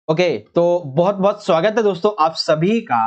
Okay, तो बहुत बहुत स्वागत है दोस्तों आप सभी का।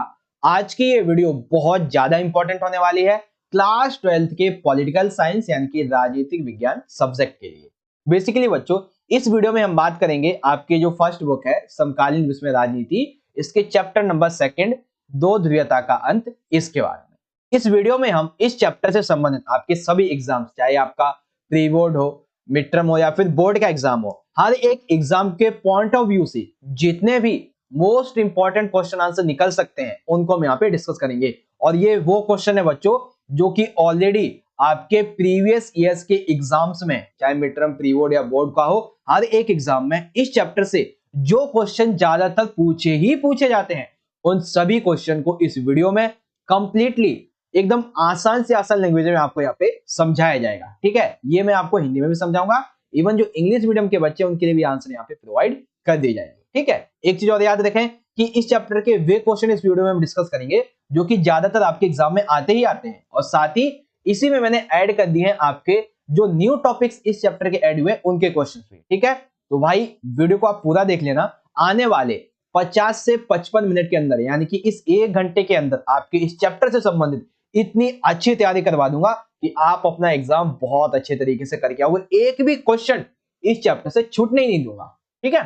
आज की ये वीडियो बहुत ज्यादा इंपॉर्टेंट होने वाली है क्लास 12th के पॉलिटिकल साइंस यानी कि राजनीतिक विज्ञान सब्जेक्ट के लिए। बेसिकली बच्चों, इस वीडियो में हम बात करेंगे आपके जो फर्स्ट बुक है समकालीन विश्व में राजनीति, इसके चैप्टर नंबर सेकंड दो ध्रुवीयता का अंत, इसके बारे में। इस वीडियो में हम इस चैप्टर से संबंधित आपके सभी एग्जाम्स, चाहे आपका प्री बोर्ड हो, मिड टर्म हो या फिर बोर्ड का एग्जाम हो, हर एक एग्जाम के पॉइंट ऑफ व्यू से जितने भी मोस्ट इंपॉर्टेंट क्वेश्चन आंसर निकल सकते हैं उनको हम यहाँ पे डिस्कस करेंगे। और ये वो क्वेश्चन है बच्चों जो कि ऑलरेडी आपके प्रीवियस ईयर्स के एग्जाम्स में, चाहे मिड टर्म, प्री बोर्ड या बोर्ड का हो, हर एक एग्जाम में इस चैप्टर से जो क्वेश्चन ज्यादातर पूछे ही पूछे जाते हैं उन सभी क्वेश्चन को इस वीडियो में कंप्लीटली एकदम आसान से आसान लैंग्वेज में आपको यहाँ पे समझाया जाएगा। ठीक है, ये मैं आपको हिंदी में भी समझाऊंगा, इवन जो इंग्लिश मीडियम के बच्चे उनके लिए भी आंसर यहाँ पे प्रोवाइड कर दिए जाएंगे। ठीक है, एक चीज और याद रखें कि इस चैप्टर के वे क्वेश्चन इस वीडियो में हम डिस्कस करेंगे जो कि ज्यादातर आपके एग्जाम में आते ही आते हैं, और साथ ही इसी में मैंने ऐड कर दिए हैं आपके जो न्यू टॉपिक्स इस चैप्टर के ऐड हुए उनके क्वेश्चन भी। ठीक है, तो भाई वीडियो को आप पूरा देख लेना। आने वाले 50 से 55 मिनट के अंदर, यानी कि इस 1 घंटे के अंदर आपके इस चैप्टर से संबंधित इतनी अच्छी तैयारी करवा दूंगा कि आप अपना एग्जाम बहुत अच्छे तरीके से करके आओगे। एक भी क्वेश्चन इस चैप्टर से छूटने ही नहीं दूंगा। ठीक है,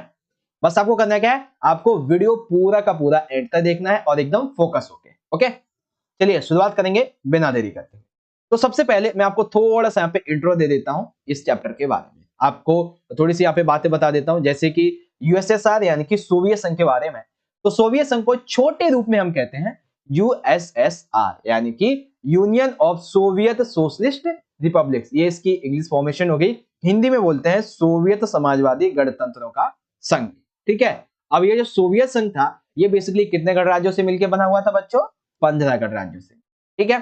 बस आपको करना क्या है, आपको वीडियो पूरा का पूरा एंड तक देखना है और एकदम फोकस होके। ओके, चलिए शुरुआत करेंगे बिना देरी करते। तो सबसे पहले मैं आपको थोड़ा सा यहाँ पे इंट्रो दे देता हूं इस चैप्टर के बारे में, आपको थोड़ी सी यहाँ पे बातें बता देता हूं, जैसे कि यूएसएसआर यानी कि सोवियत संघ के बारे में। तो सोवियत संघ को छोटे रूप में हम कहते हैं यूएसएसआर, यानी कि union of Soviet socialist republics. ये इसकी इंग्लिश फॉर्मेशन हो गई, हिंदी में बोलते हैं सोवियत समाजवादी गणतंत्रों का संघ। ठीक है, अब ये जो सोवियत संघ था ये बेसिकली कितने गणराज्यों से मिलकर बना हुआ था बच्चों? 15 गणराज्यों से। ठीक है,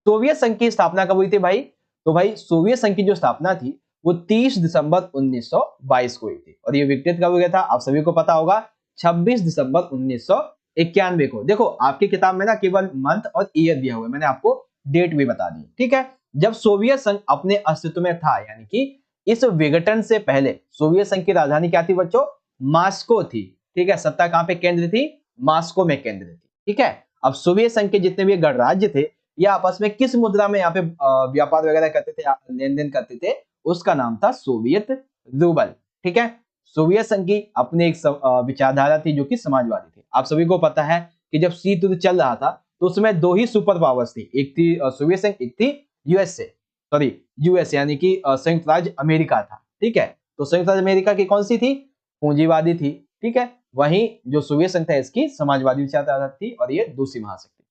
सोवियत संघ की स्थापना कब हुई थी भाई? तो भाई सोवियत संघ की जो स्थापना थी वो 30 दिसंबर 1922 को हुई थी, और ये विकसित कब हुआ था आप सभी को पता होगा, 26 दिसंबर 1991 को। देखो आपकी किताब में ना केवल मंथ और ईयर दिया हुआ है, मैंने आपको डेट भी बता दी। ठीक है, जब सोवियत संघ अपने अस्तित्व में था, यानी कि इस विघटन से पहले सोवियत संघ की राजधानी क्या थी बच्चों? मास्को थी। ठीक है, सत्ता कहां पे केंद्र थी? मास्को में केंद्र थी। ठीक है, अब सोवियत संघ के जितने भी गणराज्य थे ये आपस में किस मुद्रा में यहाँ पे व्यापार वगैरह करते थे, लेन देन करते थे? उसका नाम था सोवियत रूबल। ठीक है, सोवियत संघ की अपनी एक विचारधारा थी जो कि समाजवादी थी। आप सभी को पता है कि जब शीत युद्ध चल रहा था तो उसमें दो ही सुपर पावर्स थी, एक थी सोवियत संघ, एक थी यूएस यानी कि संयुक्त राज्य अमेरिका था। ठीक है, तो संयुक्त राज्य अमेरिका की कौन सी थी? पूंजीवादी थी। ठीक है, वहीं जो सोवियत संघ था इसकी समाजवादी विचारधारा थी, और ये दूसरी महाशक्ति।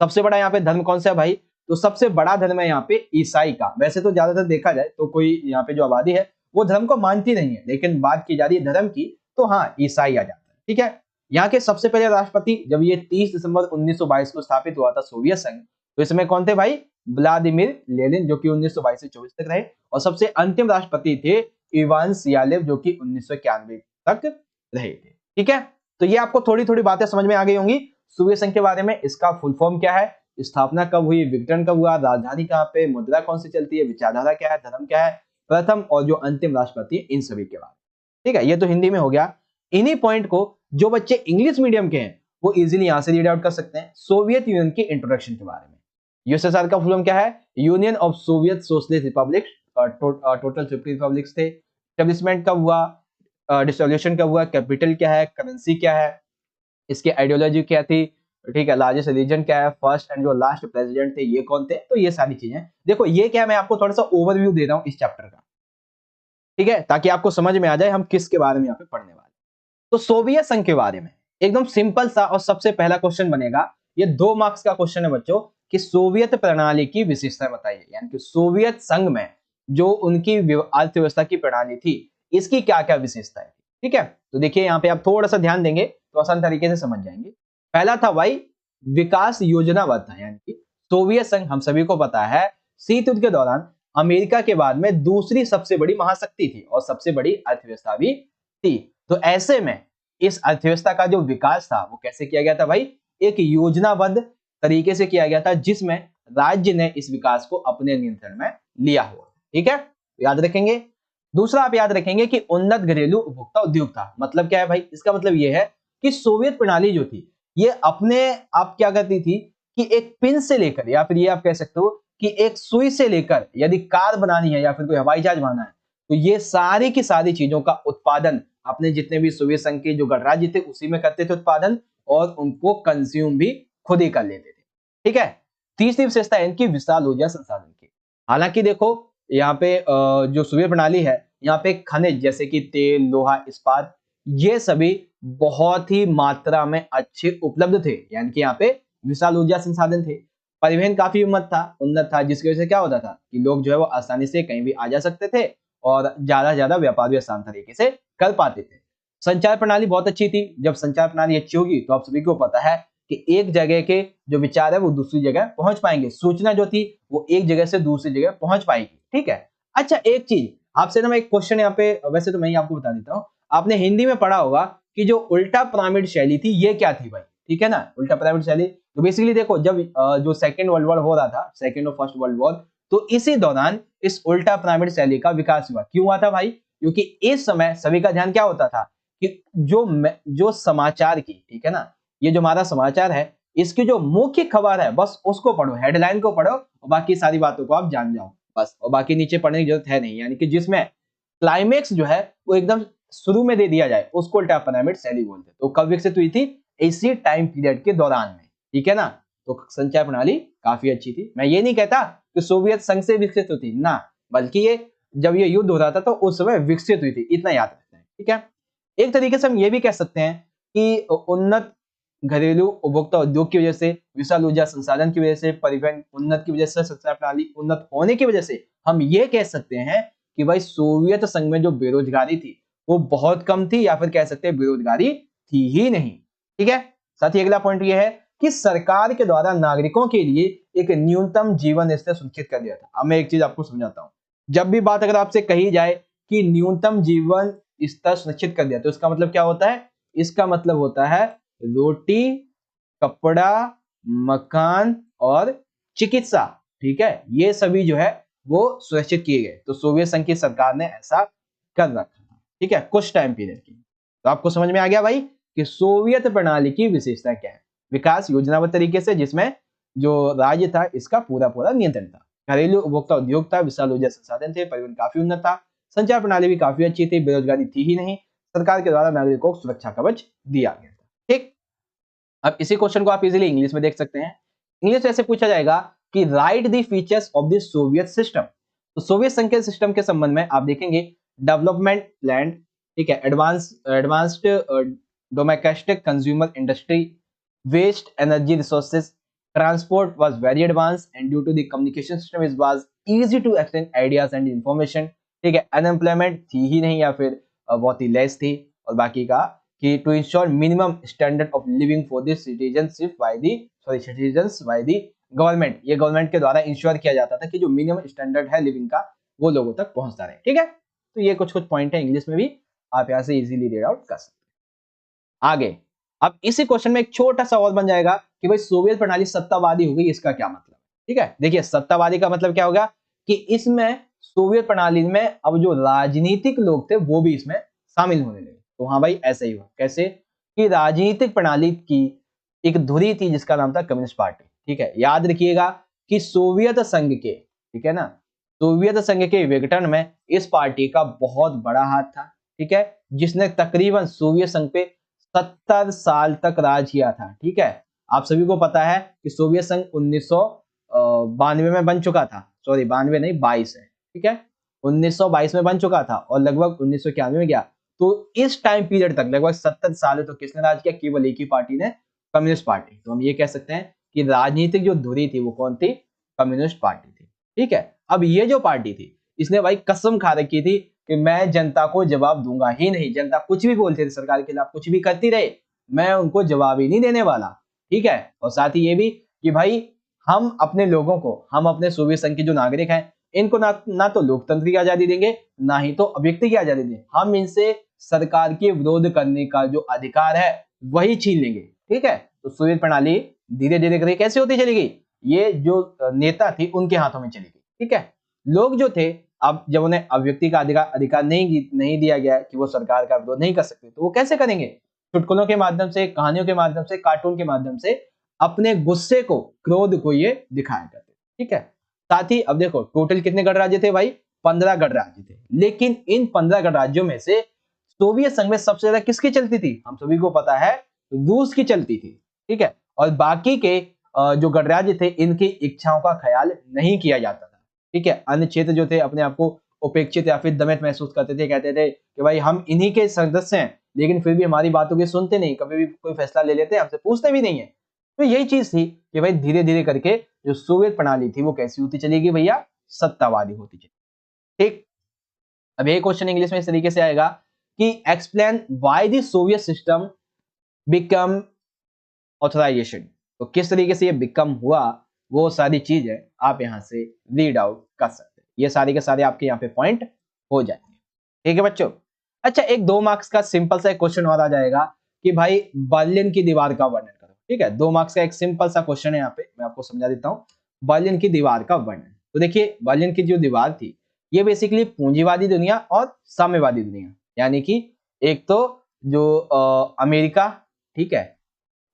सबसे बड़ा यहाँ पे धर्म कौन सा है भाई? तो सबसे बड़ा धर्म है यहाँ पे ईसाई का। वैसे तो ज्यादातर देखा जाए तो कोई यहाँ पे जो आबादी है वो धर्म को मानती नहीं है, लेकिन बात की जा रही है धर्म की तो हाँ, ईसाई आ जाता है। ठीक है, यहाँ के सबसे पहले राष्ट्रपति, जब ये 30 दिसंबर 1922 को स्थापित हुआ था सोवियत संघ, तो इसमें कौन थे भाई? व्लादिमीर लेनिन, जो कि 1922 से 24 तक रहे, और सबसे अंतिम राष्ट्रपति थे इवान सियालेव, जो कि 1991 तक रहे थे। ठीक है, तो ये आपको थोड़ी थोड़ी बातें समझ में आ गई होंगी सोवियत संघ के बारे में। इसका फुल फॉर्म क्या है, स्थापना कब हुई, विघटन कब हुआ, राजधानी कहाँ पे, मुद्रा कौन सी चलती है, विचारधारा क्या है, धर्म क्या है, प्रथम और जो अंतिम राष्ट्रपति, इन सभी के बारे में। ठीक है, ये तो हिंदी में हो गया। इन्हीं पॉइंट को जो बच्चे इंग्लिश मीडियम के हैं वो इजीली यहां से रीड आउट कर सकते हैं। सोवियत यूनियन की इंट्रोडक्शन के बारे में, यूएसएसआर का फुल फॉर्म क्या है? Union of Soviet socialist Republic. Total 50 republics थे। एस्टेब्लिशमेंट कब हुआ, डिसोल्यूशन कब हुआ, कैपिटल क्या है, करेंसी क्या है, इसकी आइडियोलॉजी क्या थी, ठीक है, लार्जेस्ट रिलीजन क्या है, फर्स्ट एंड जो लास्ट प्रेसिडेंट थे ये कौन थे, तो ये सारी चीजें। देखो ये क्या है, मैं आपको थोड़ा सा ओवरव्यू दे रहा हूं इस चैप्टर का, ठीक है, ताकि आपको समझ में आ जाए हम किसके बारे में यहाँ पे पढ़ने वाले। तो सोवियत संघ के बारे में एकदम सिंपल सा और सबसे पहला क्वेश्चन बनेगा, ये 2 मार्क्स का क्वेश्चन है बच्चों, कि सोवियत प्रणाली की विशेषता बताइए, यानी कि सोवियत संघ में जो उनकी अर्थव्यवस्था की प्रणाली थी इसकी क्या क्या विशेषताएं थी। ठीक है, तो देखिए यहाँ पे आप थोड़ा सा ध्यान देंगे तो आसान तरीके से समझ जाएंगे। पहला था भाई विकास योजनाबद्ध था, यानी कि सोवियत संघ हम सभी को पता है शीत युद्ध के दौरान अमेरिका के बाद में दूसरी सबसे बड़ी महाशक्ति थी और सबसे बड़ी अर्थव्यवस्था भी थी। तो ऐसे में इस अर्थव्यवस्था का जो विकास था वो कैसे किया गया था भाई? एक योजनाबद्ध तरीके से किया गया था, जिसमें राज्य ने इस विकास को अपने नियंत्रण में लिया हुआ। ठीक है, तो याद रखेंगे दूसरा आप याद रखेंगे कि उन्नत घरेलू उपभोक्ता उद्योग था। मतलब क्या है भाई, इसका मतलब ये है कि सोवियत प्रणाली जो थी ये अपने आप क्या करती थी कि एक पिन से लेकर, या फिर ये आप कह सकते हो कि एक सुई से लेकर, यदि कार बनानी है या फिर कोई हवाई जहाज बनाना है, तो ये सारी की सारी चीजों का उत्पादन अपने जितने भी सोवियत संघ के जो गणराज्य थे उसी में करते थे उत्पादन, और उनको कंज्यूम भी खुद ही कर लेते थे। ठीक है। तीसरी विशेषता है इनकी विशाल ऊर्जा संसाधन की। हालांकि देखो यहाँ पे जो सोवियत प्रणाली है, यहाँ पे खनिज जैसे कि तेल, लोहा, इस्पात, ये सभी बहुत ही मात्रा में अच्छे उपलब्ध थे, यानी कि यहाँ पे विशाल ऊर्जा संसाधन थे। परिवहन काफी उन्नत था, जिसकी वजह से क्या होता था कि लोग जो है वो आसानी से कहीं भी आ जा सकते थे और ज्यादा से ज्यादा व्यापार भी आसान तरीके से कर पाते थे। संचार प्रणाली बहुत अच्छी थी। जब संचार प्रणाली अच्छी होगी तो आप सभी को पता है कि एक जगह के जो विचार है वो दूसरी जगह पहुंच पाएंगे, सूचना जो थी वो एक जगह से दूसरी जगह पहुंच पाएगी। ठीक है। अच्छा, एक चीज आपसे ना मैं एक क्वेश्चन यहाँ पे, वैसे तो मैं ही आपको बता देता हूँ, आपने हिंदी में पढ़ा होगा कि जो उल्टा पिरामिड शैली थी ये क्या थी भाई। ठीक है ना, उल्टा पिरामिड शैली तो बेसिकली देखो, जब जो सेकेंड वर्ल्ड वॉर हो रहा था, सेकेंड और फर्स्ट वर्ल्ड वॉर, तो इसी दौरान इस उल्टा पिरामिड शैली का विकास हुआ। क्यों हुआ था भाई? क्योंकि इस समय सभी का ध्यान क्या होता था कि जो समाचार की, ठीक है ना, ये जो हमारा समाचार है इसकी जो मुख्य खबर है बस उसको पढ़ो, हेडलाइन को पढ़ो और बाकी सारी बातों को आप जान जाओ बस, और बाकी नीचे पढ़ने की जरूरत है नहीं। यानी कि जिसमें क्लाइमेक्स जो है वो एकदम शुरू में दे दिया जाए उसको उल्टा पिरामिड शैली बोलते हैं। तो कब विकसित हुई थी? इसी टाइम पीरियड के दौरान में। ठीक है ना। तो संचार प्रणाली काफी अच्छी थी। मैं ये नहीं कहता कि सोवियत संघ से विकसित हुई थी ना, बल्कि ये जब ये युद्ध हो रहा था तो उस समय विकसित हुई थी, इतना याद रखते हैं। ठीक है। एक तरीके से हम ये भी कह सकते हैं कि उन्नत घरेलू उपभोक्ता उद्योग की वजह से, विशाल ऊर्जा संसाधन की वजह से, परिवहन उन्नत की वजह से, संचार प्रणाली उन्नत होने की वजह से हम ये कह सकते हैं कि भाई सोवियत संघ में जो बेरोजगारी थी वो बहुत कम थी, या फिर कह सकते हैं बेरोजगारी थी ही नहीं। ठीक है। साथ ही अगला पॉइंट ये है कि सरकार के द्वारा नागरिकों के लिए एक न्यूनतम जीवन स्तर सुनिश्चित कर दिया था। अब मैं एक चीज आपको समझाता हूँ। जब भी बात अगर आपसे कही जाए कि न्यूनतम जीवन स्तर सुनिश्चित कर दिया, तो इसका मतलब क्या होता है? इसका मतलब होता है रोटी, कपड़ा, मकान और चिकित्सा। ठीक है, ये सभी जो है वो सुनिश्चित किए गए। तो सोवियत संघ की सरकार ने ऐसा कर रखा था। ठीक है, कुछ टाइम पीरियड की। तो आपको समझ में आ गया भाई कि सोवियत प्रणाली की विशेषता क्या है। विकास योजनाबद्ध तरीके से, जिसमें जो राज्य था इसका पूरा पूरा नियंत्रण था। घरेलू उपभोक्ता उद्योग था, विशाल ऊर्जा संसाधन थे, परिवहन काफी उन्नत था, संचार प्रणाली भी काफी अच्छी थी, बेरोजगारी थी ही नहीं, सरकार के द्वारा नागरिकों को सुरक्षा कवच दिया गया था। ठीक। अब इसी क्वेश्चन को आप इजीली इंग्लिश में देख सकते हैं। इंग्लिश ऐसे पूछा जाएगा कि right the features of the Soviet system. तो सोवियत संघ के सिस्टम के संबंध में आप देखेंगे डेवलपमेंट प्लान, ठीक है, advanced domestic consumer industry, waste energy resources, transport was very advanced and due to the communication system it was easy to exchange ideas and information। ठीक है, अनएम्प्लॉयमेंट थी ही नहीं या फिर बहुत ही लेस थी। और बाकी का कि to ensure minimum standard of living for the citizens by the government, ये गवर्नमेंट के द्वारा इंश्योर किया जाता था कि जो मिनिमम स्टैंडर्ड है लिविंग का वो लोगों तक पहुंचता रहे। ठीक है, तो ये कुछ कुछ पॉइंट है इंग्लिश में भी, आप यहाँ से इजीली रीड आउट कर सकते हैं। आगे अब इसी क्वेश्चन में एक छोटा सा और बन जाएगा कि भाई सोवियत प्रणाली सत्तावादी हो गई, इसका क्या मतलब? ठीक है, देखिए सत्तावादी का मतलब क्या होगा कि इसमें सोवियत प्रणाली में अब जो राजनीतिक लोग थे वो भी इसमें शामिल होने लगे। तो हाँ भाई ऐसा ही हुआ। कैसे? कि राजनीतिक प्रणाली की एक धुरी थी जिसका नाम था कम्युनिस्ट पार्टी। ठीक है, याद रखिएगा कि सोवियत संघ के, ठीक है ना, सोवियत संघ के विघटन में इस पार्टी का बहुत बड़ा हाथ था। ठीक है, जिसने तकरीबन सोवियत संघ पे 70 साल तक राज किया था। ठीक है, आप सभी को पता है कि सोवियत संघ 1992 में बन चुका था, सॉरी 92 नहीं 22 है। ठीक है, 1922 में बन चुका था और लगभग 1991 में गया। तो इस टाइम पीरियड तक लगभग 70 साल तो किसने राज किया? केवल एक ही पार्टी ने, कम्युनिस्ट पार्टी। तो हम ये कह सकते हैं कि राजनीतिक जो धुरी थी वो कौन थी? कम्युनिस्ट पार्टी थी। ठीक है, अब ये जो पार्टी थी इसने भाई कसम खा रखी थी कि मैं जनता को जवाब दूंगा ही नहीं। जनता कुछ भी बोलते थे, सरकार के खिलाफ कुछ भी करती रहे, मैं उनको जवाब ही नहीं देने वाला। ठीक है, और साथ ही ये भी कि भाई हम अपने लोगों को, हम अपने सोवियत संघ के जो नागरिक हैं इनको ना तो लोकतंत्र की आजादी देंगे ना ही तो अभिव्यक्ति की आजादी देंगे, हम इनसे सरकार के विरोध करने का जो अधिकार है वही छीन लेंगे। ठीक है, तो सोवियत प्रणाली धीरे धीरे करके कैसे होती चली गई? ये जो नेता थी उनके हाथों में चली गई। ठीक है, लोग जो थे अब जब उन्हें अभिव्यक्ति का अधिकार नहीं दिया गया कि वो सरकार का विरोध नहीं कर सकते, तो वो कैसे करेंगे? चुटकुलों के माध्यम से, कहानियों के माध्यम से, कार्टून के माध्यम से अपने गुस्से को, क्रोध को ये दिखाया करते। ठीक है, साथ ही अब देखो टोटल कितने गणराज्य थे भाई? 15 गणराज्य थे। लेकिन इन 15 गणराज्यों में से सोवियत संघ में सबसे ज्यादा किसकी चलती थी? हम सभी को पता है रूस की चलती थी। ठीक है, और बाकी के जो गणराज्य थे इनकी इच्छाओं का ख्याल नहीं किया जाता था। ठीक है, अन्य क्षेत्र जो थे अपने आप को उपेक्षित या फिर दमित महसूस करते थे, कहते थे कि भाई हम इन्हीं के सदस्य हैं, लेकिन फिर भी हमारी बातों की सुनते नहीं, कभी भी कोई फैसला ले लेते हैं, हमसे पूछते भी नहीं है। तो यही चीज थी कि भाई धीरे धीरे करके जो सोवियत प्रणाली थी वो कैसी होती चलेगी भैया? सत्तावादी होती चली। ठीक, अब ये क्वेश्चन इंग्लिश में इस तरीके से आएगा कि explain why the Soviet system become authorization. तो किस तरीके से ये बिकम हुआ, वो सारी चीजें आप यहां से रीड आउट कर सकते हैं। ये सारे के सारे आपके यहाँ पे पॉइंट हो जाएंगे। ठीक है बच्चों। अच्छा, एक 2 मार्क्स का सिंपल सा क्वेश्चन और आ जाएगा कि भाई बर्लिन की दीवार का वर्णन करो। ठीक है, 2 मार्क्स का एक सिंपल सा क्वेश्चन है, यहाँ पे मैं आपको समझा देता हूँ। बर्लिन की दीवार का वर्णन। तो देखिए बर्लिन की जो दीवार थी ये बेसिकली पूंजीवादी दुनिया और साम्यवादी दुनिया, यानी कि एक तो जो अमेरिका, ठीक है,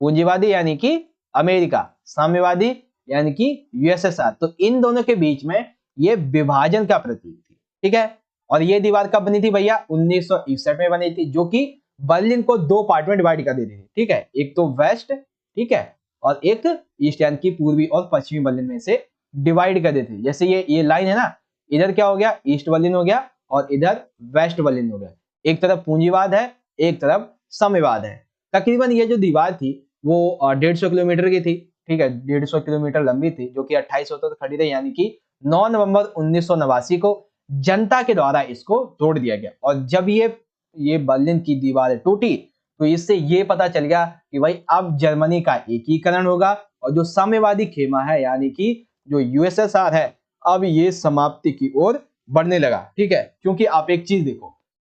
पूंजीवादी यानी कि अमेरिका, साम्यवादी यानी कि यूएसएसआर, तो इन दोनों के बीच में ये विभाजन का प्रतीक थी। ठीक है, और ये दीवार कब बनी थी भैया? 1961 में बनी थी, जो कि बर्लिन को 2 पार्ट में डिवाइड कर देती थी। ठीक है, एक तो वेस्ट, ठीक है, और एक ईस्ट यानी कि पूर्वी और पश्चिमी बर्लिन में से डिवाइड कर देती थी। जैसे ये लाइन है ना, इधर क्या हो गया? ईस्ट बर्लिन हो गया और इधर वेस्ट बर्लिन हो गया। एक तरफ पूंजीवाद है, एक तरफ साम्यवाद है। तकरीबन ये जो दीवार थी वो 150 किलोमीटर की थी। ठीक है, 150 किलोमीटर लंबी थी, जो कि 28 तक खड़ी रही, यानी कि 9 नवंबर 1989 को जनता के द्वारा इसको तोड़ दिया गया। और जब ये बर्लिन की दीवार टूटी तो इससे ये पता चल गया कि भाई अब जर्मनी का एकीकरण होगा और जो साम्यवादी खेमा है यानी कि जो यूएसएसआर है अब ये समाप्ति की ओर बढ़ने लगा। ठीक है, क्योंकि आप एक चीज देखो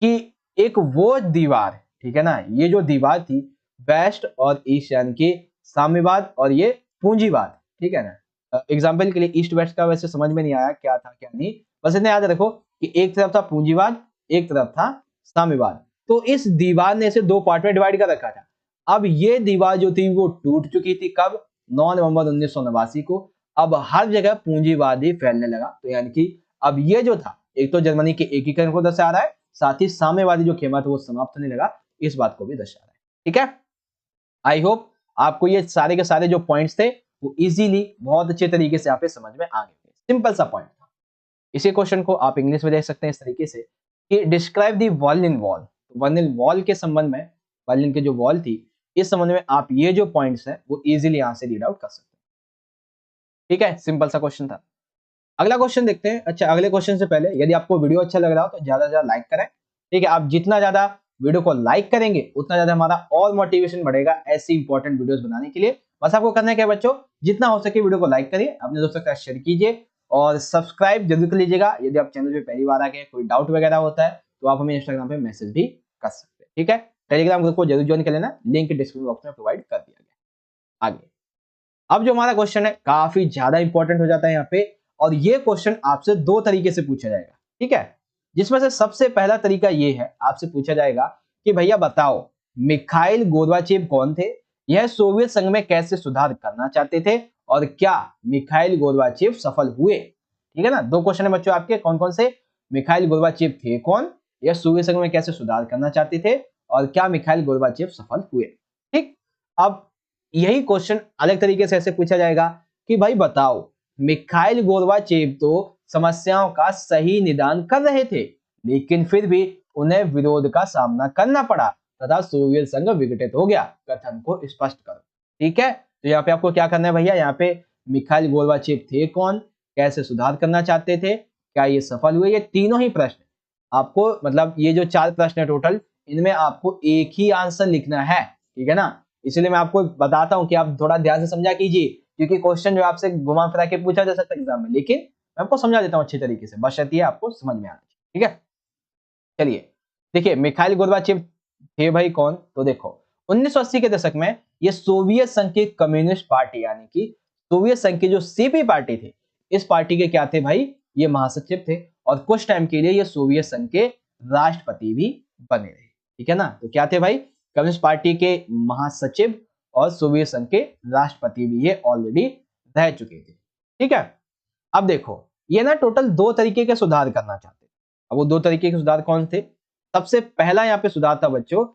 कि एक वो दीवार, ठीक है ना, ये जो दीवार थी वेस्ट और ईस्ट यानी कि साम्यवाद और ये पूंजीवाद, ठीक है ना। एग्जाम्पल के लिए ईस्ट वेस्ट का वैसे समझ में नहीं आया क्या था क्या नहीं, बस इतना याद रखो कि एक तरफ था पूंजीवाद, एक तरफ था साम्यवाद। तो इस दीवार ने इसे 2 पार्ट में डिवाइड कर रखा था। अब ये दीवार जो थी वो टूट चुकी थी कब? 9 नवंबर 1989 को। अब हर जगह पूंजीवाद ही फैलने लगा। तो यानी कि अब ये जो था एक तो जर्मनी के एकीकरण को दर्शा रहा है, साथ ही साम्यवादी जो खेमा था वो समाप्त होने लगा, इस बात को भी दर्शा रहा है। ठीक है, आई होप आपको ये सारे के सारे जो पॉइंट्स थे वो इजीली बहुत अच्छे तरीके से यहाँ पे समझ में आ गए। सिंपल सा पॉइंट था। इसी क्वेश्चन को आप इंग्लिश में देख सकते हैं इस तरीके से कि describe the Berlin wall. Berlin wall के संबंध में, बर्लिन की जो वॉल थी इस संबंध में आप ये जो पॉइंट्स हैं वो इजीली यहां से रीड आउट कर सकते हैं। ठीक है, सिंपल सा क्वेश्चन था। अगला क्वेश्चन देखते हैं। अच्छा, अगले क्वेश्चन से पहले यदि आपको वीडियो अच्छा लग रहा हो तो ज्यादा से ज्यादा लाइक करें। ठीक है, आप जितना ज्यादा वीडियो को लाइक करेंगे उतना ज्यादा हमारा और मोटिवेशन बढ़ेगा ऐसी इंपॉर्टेंट वीडियोस बनाने के लिए। बस आपको करना है क्या बच्चों, जितना हो सके वीडियो को लाइक करिए, अपने दोस्तों के साथ शेयर कीजिए और सब्सक्राइब जरूर कर लीजिएगा। यदि आप चैनल पे पहली बार आ गए, कोई डाउट वगैरह होता है तो आप हमें इंस्टाग्राम पे मैसेज भी कर सकते हैं। ठीक है, टेलीग्राम ग्रुप को जरूर ज्वाइन कर लेना, लिंक डिस्क्रिप्शन बॉक्स में प्रोवाइड कर दिया गया। आगे अब जो हमारा क्वेश्चन है काफी ज्यादा इंपॉर्टेंट हो जाता है यहाँ पे, और ये क्वेश्चन आपसे 2 तरीके से पूछा जाएगा। ठीक है, जिसमें से सबसे पहला तरीका ये है, आपसे पूछा जाएगा कि भैया बताओ मिखाइल गोर्बाचेव कौन थे, यह सोवियत संघ में कैसे सुधार करना चाहते थे और क्या मिखाइल गोर्बाचेव सफल हुए। ठीक है ना, 2 क्वेश्चन है बच्चों आपके, कौन कौन से? मिखाइल गोर्बाचेव थे कौन, यह सोवियत संघ में कैसे सुधार करना चाहते थे और क्या मिखाइल गोर्बाचेव सफल हुए। ठीक, अब यही क्वेश्चन अलग तरीके से ऐसे पूछा जाएगा कि भाई बताओ मिखाइल गोर्बाचेव तो समस्याओं का सही निदान कर रहे थे, लेकिन फिर भी उन्हें विरोध का सामना करना पड़ा तथा सोवियत संघ विघटित हो गया, कथन को स्पष्ट करो। ठीक है, तो यहाँ पे आपको क्या करना है भैया, यहाँ पे मिखाइल गोर्बाचेव थे कौन, कैसे सुधार करना चाहते थे, क्या ये सफल हुए, ये तीनों ही प्रश्न आपको, मतलब ये जो 4 प्रश्न है टोटल, इनमें आपको एक ही आंसर लिखना है। ठीक है ना, इसलिए मैं आपको बताता हूं कि आप थोड़ा ध्यान से समझा कीजिए, क्योंकि क्वेश्चन जो आपसे घुमा फिरा के पूछा जा सकता है एग्जाम में, लेकिन मैं आपको समझा देता हूं अच्छी तरीके से, बशर्ते आपको समझ में आना चाहिए। ठीक है, चलिए देखिए मिखाइल गोर्बाचेव थे भाई कौन, तो देखो 1980 के दशक में ये सोवियत संघ की कम्युनिस्ट पार्टी यानी कि सोवियत संघ की जो सीपी पार्टी थी, इस पार्टी के क्या थे भाई, ये महासचिव थे। और कुछ टाइम के लिए ये सोवियत संघ के राष्ट्रपति भी बने रहे। ठीक है ना, तो क्या थे भाई, कम्युनिस्ट पार्टी के महासचिव और सोवियत संघ के राष्ट्रपति भी ये ऑलरेडी रह चुके थे। ठीक है, अब देखो ये ना टोटल 2 तरीके के सुधार करना चाहते हैं। अब वो 2 तरीके के सुधार कौन थे? सबसे पहला यहाँ पे सुधार था बच्चों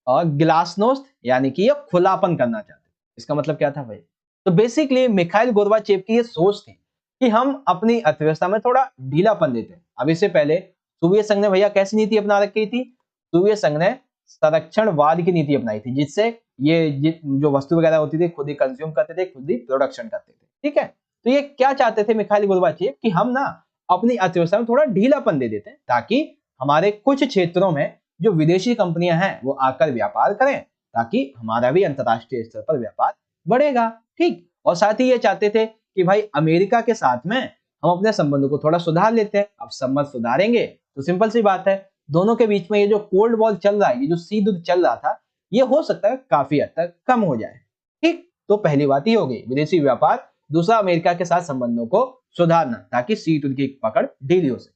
ग्लासनोस्ट, यानी कि ये खुलापन करना चाहते हैं। इसका मतलब क्या था भाई? तो बेसिकली मिखाइल गोर्बाचेव की ये सोच थी कि हम अपनी अर्थव्यवस्था में थोड़ा ढीलापन देते हैं। अब इससे पहले सोवियत संघ ने भैया कैसी नीति अपना रखी थी? सोवियत संघ ने संरक्षणवाद की नीति अपनाई थी, जिससे ये जो वस्तु वगैरह होती थी खुद ही कंज्यूम करते थे, खुद ही प्रोडक्शन करते थे। ठीक है, तो ये क्या चाहते थे मिखाइल गोर्बाचेव कि हम ना अपनी अर्थव्यवस्था में थोड़ा ढीलापन दे देते हैं, ताकि हमारे कुछ क्षेत्रों में जो विदेशी कंपनियां हैं वो आकर व्यापार करें, ताकि हमारा भी अंतरराष्ट्रीय स्तर पर व्यापार बढ़ेगा। ठीक, और साथ ही ये चाहते थे कि भाई अमेरिका के साथ में हम अपने संबंधों को थोड़ा सुधार लेते हैं। अब संबंध सुधारेंगे तो सिंपल सी बात है, दोनों के बीच में ये जो कोल्ड वॉर चल रहा है, ये जो शीत युद्ध चल रहा था, ये हो सकता है काफी हद तक कम हो जाए। ठीक, तो पहली बात ही हो गई विदेशी व्यापार, दूसरा अमेरिका के साथ संबंधों को सुधारना, ताकि शीत युद्ध की पकड़ ढीली हो सके।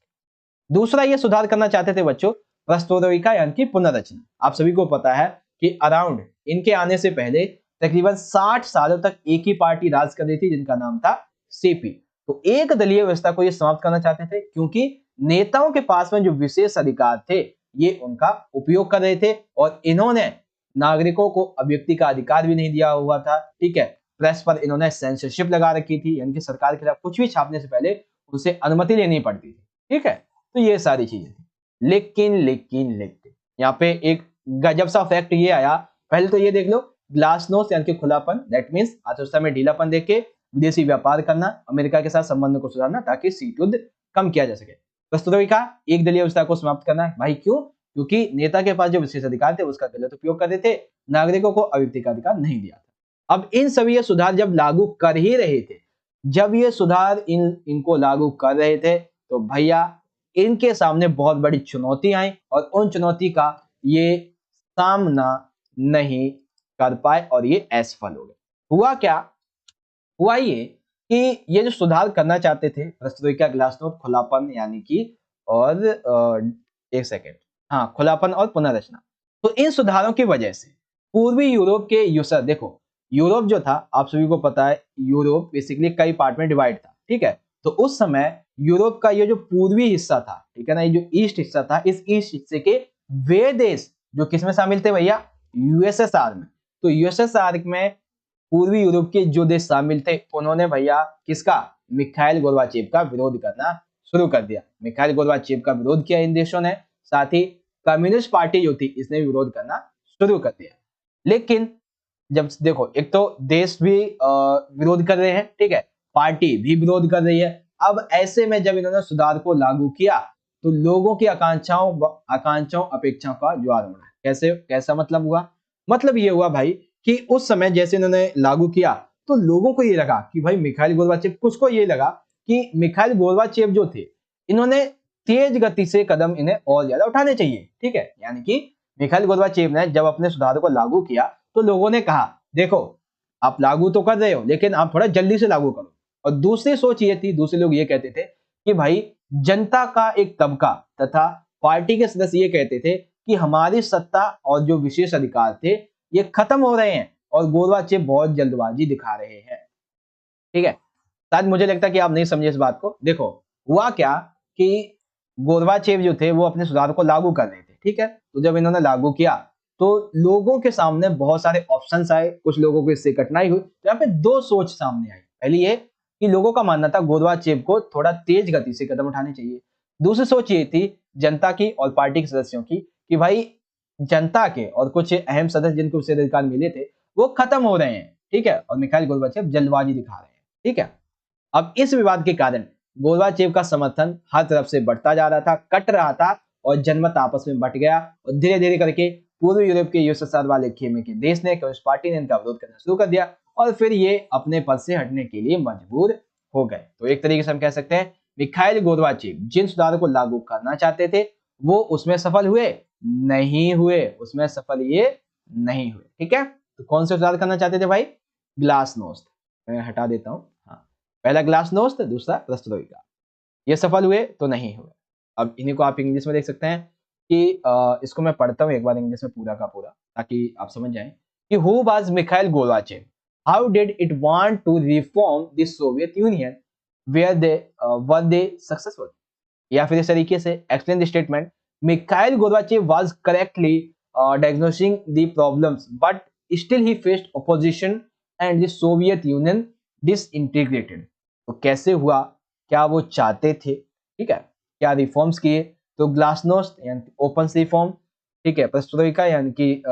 दूसरा ये सुधार करना चाहते थे बच्चों प्रस्तोत्तरिका यानी कि पुनर्रचना। आप सभी को पता है कि अराउंड इनके आने से पहले तकरीबन 60 सालों तक एक ही पार्टी राज कर रही थी, जिनका नाम था सीपी। तो एक दलीय व्यवस्था को ये समाप्त करना चाहते थे, क्योंकि नेताओं के पास में जो विशेष अधिकार थे ये उनका उपयोग कर रहे थे, और इन्होंने नागरिकों को अभिव्यक्ति का अधिकार भी नहीं दिया हुआ था। ठीक है, प्रेस पर इन्होंने सेंसरशिप लगा रखी थी, यानी कि सरकार के खिलाफ कुछ भी छापने से पहले उनसे अनुमति लेनी पड़ती थी। ठीक है, तो ये सारी चीजें थी। लेकिन यहाँ पे एक गजब सा फैक्ट ये आया। पहले तो ये देख लो, ग्लासनोस्ट यानी कि खुलापन, दैट मींस अर्थव्यवस्था में ढीलापन देके विदेशी व्यापार करना, अमेरिका के साथ संबंधों को सुधारना, ताकि शीत युद्ध कम किया जा सके। प्रस्तुतविका एक दलीय व्यवस्था को समाप्त करना है। भाई क्यों? क्योंकि नेता के पास जो विशेष अधिकार थे उसका गलत उपयोग कर रहे थे, नागरिकों को अभिव्यक्ति का अधिकार नहीं दिया था। अब इन सभी ये सुधार जब लागू कर ही रहे थे, जब ये सुधार इनको लागू कर रहे थे, तो भैया इनके सामने बहुत बड़ी चुनौती आई, और उन चुनौती का ये सामना नहीं कर पाए और ये असफल हो गए। हुआ क्या? हुआ ये जो सुधार करना चाहते थे प्रस्तुतिका ग्लासनोस्ट खुलापन यानी कि और एक सेकेंड, हाँ, खुलापन और पुनर्रचना, तो इन सुधारों की वजह से पूर्वी यूरोप के यूसर, देखो यूरोप जो था आप सभी को पता है, यूरोप बेसिकली कई पार्ट में डिवाइड था। ठीक है, तो उस समय यूरोप का ये जो पूर्वी हिस्सा था, ठीक है ना, ये जो ईस्ट हिस्सा था, इस ईस्ट हिस्से के वे देश जो किसमें शामिल थे भैया? यूएसएसआर में। तो यूएसएसआर में पूर्वी यूरोप के जो देश शामिल थे, उन्होंने भैया किसका? मिखाइल गोर्बाचेव का विरोध करना शुरू कर दिया। मिखाइल गोर्बाचेव का विरोध किया इन देशों ने, साथ ही कम्युनिस्ट पार्टी जो थी इसने भी विरोध करना शुरू कर दिया। लेकिन जब देखो, एक तो देश भी विरोध कर रहे हैं, ठीक है, पार्टी भी विरोध कर रही है। अब ऐसे में जब इन्होंने सुधार को लागू किया, तो लोगों की आकांक्षाओं अपेक्षाओं का ज्वार उमड़ा। कैसा मतलब हुआ? मतलब ये हुआ भाई कि उस समय जैसे इन्होंने लागू किया, तो लोगों को ये लगा कि भाई मिखाइल गोर्बाचेव, कुछ को ये लगा कि मिखाइल गोर्बाचेव जो थे, इन्होंने तेज गति से कदम इन्हें और ज्यादा उठाने चाहिए। ठीक है, यानी कि मिखाइल गोर्बाचेव ने जब अपने सुधारों को लागू किया, तो लोगों ने कहा देखो आप लागू तो कर रहे हो, लेकिन आप थोड़ा जल्दी से लागू करो। और दूसरी सोच ये थी, दूसरे लोग ये कहते थे कि भाई जनता का एक तबका तथा पार्टी के सदस्य ये कहते थे कि हमारी सत्ता और जो विशेष अधिकार थे ये खत्म हो रहे हैं, और गोर्बाचेव बहुत जल्दबाजी दिखा रहे हैं। ठीक है, शायद मुझे लगता है कि आप नहीं समझे इस बात को। देखो हुआ क्या कि गोर्बाचेव जो थे वो अपने सुधार को लागू कर रहे थे। ठीक है, तो जब इन्होंने लागू किया, तो लोगों के सामने बहुत सारे ऑप्शंस आए, कुछ लोगों को इससे कठिनाई हुई। तो यहाँ पे दो सोच सामने आई। पहली ये कि लोगों का मानना था गोर्बाचेव को थोड़ा तेज गति से कदम उठाने चाहिए। दूसरी सोच ये थी जनता की और पार्टी के सदस्यों की कि भाई जनता के और कुछ अहम सदस्य जिनको विशेष अधिकार मिले थे वो खत्म हो रहे हैं। ठीक है, और मिखाइल गोर्बाचेव जल्दबाजी दिखा रहे हैं। ठीक है, अब इस विवाद के कारण गोर्बाचेव का समर्थन हर तरफ से बढ़ता जा रहा था, कट रहा था, और जनमत आपस में बट गया, और धीरे धीरे करके पूर्वी यूरोप के यूएसएसआर वाले खेमे के देश ने, कम्युनिस्ट पार्टी ने इनका विरोध करना शुरू कर दिया, और फिर ये अपने पद से हटने के लिए मजबूर हो गए। तो एक तरीके से हम कह सकते हैं मिखाइल गोर्बाचेव जिन सुधारों को लागू करना चाहते थे वो उसमें सफल हुए नहीं हुए, उसमें सफल ये नहीं हुए। ठीक है, तो कौन से सुधार करना चाहते थे भाई? ग्लासनोस्ट, मैं हटा देता हूं, हाँ, पहला ग्लासनोस्ट, दूसरा पेरेस्ट्रोइका। ये सफल हुए तो नहीं हुए। अब इन्हीं को आप इंग्लिश में देख सकते हैं कि इसको मैं पढ़ता हूँ एक बार इंग्लिश में पूरा का पूरा, ताकि आप समझ जाएं कि who was Mikhail Gorbachev, how did it want to reform the Soviet Union, where they were they successful. या फिर इस तरीके से explain the statement, Mikhail Gorbachev was correctly diagnosing the problems but still he faced opposition and the Soviet Union disintegrated। तो कैसे हुआ, क्या वो चाहते थे, ठीक है, क्या रिफॉर्म्स किए, तो ग्लासनोस्ट यानी ओपन रिफॉर्म, ठीक है, पेरेस्ट्रोइका यानी कि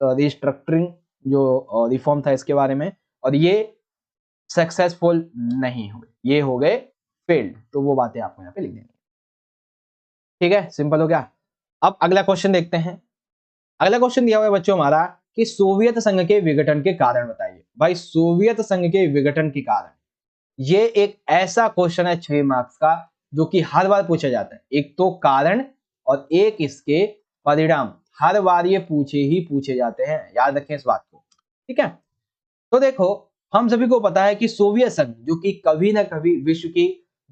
रिस्ट्रक्चरिंग जो रिफॉर्म था इसके बारे में, और ये सक्सेसफुल नहीं हुए, ये हो गए फेल्ड। तो वो बातें आपको यहाँ पे लिख देनी, ठीक है, सिंपल हो गया। अब अगला क्वेश्चन देखते हैं। अगला क्वेश्चन दिया हुआ है बच्चों हमारा कि सोवियत संघ के विघटन के कारण बताइए। भाई सोवियत संघ के विघटन के कारण, ये एक ऐसा क्वेश्चन है 6 मार्क्स का जो कि हर बार पूछा जाता है। एक तो कारण और एक इसके परिणाम, हर बार ये पूछे जाते हैं, याद रखें इस बात को, ठीक है। तो देखो, हम सभी को पता है कि सोवियत संघ जो कि कभी ना कभी विश्व की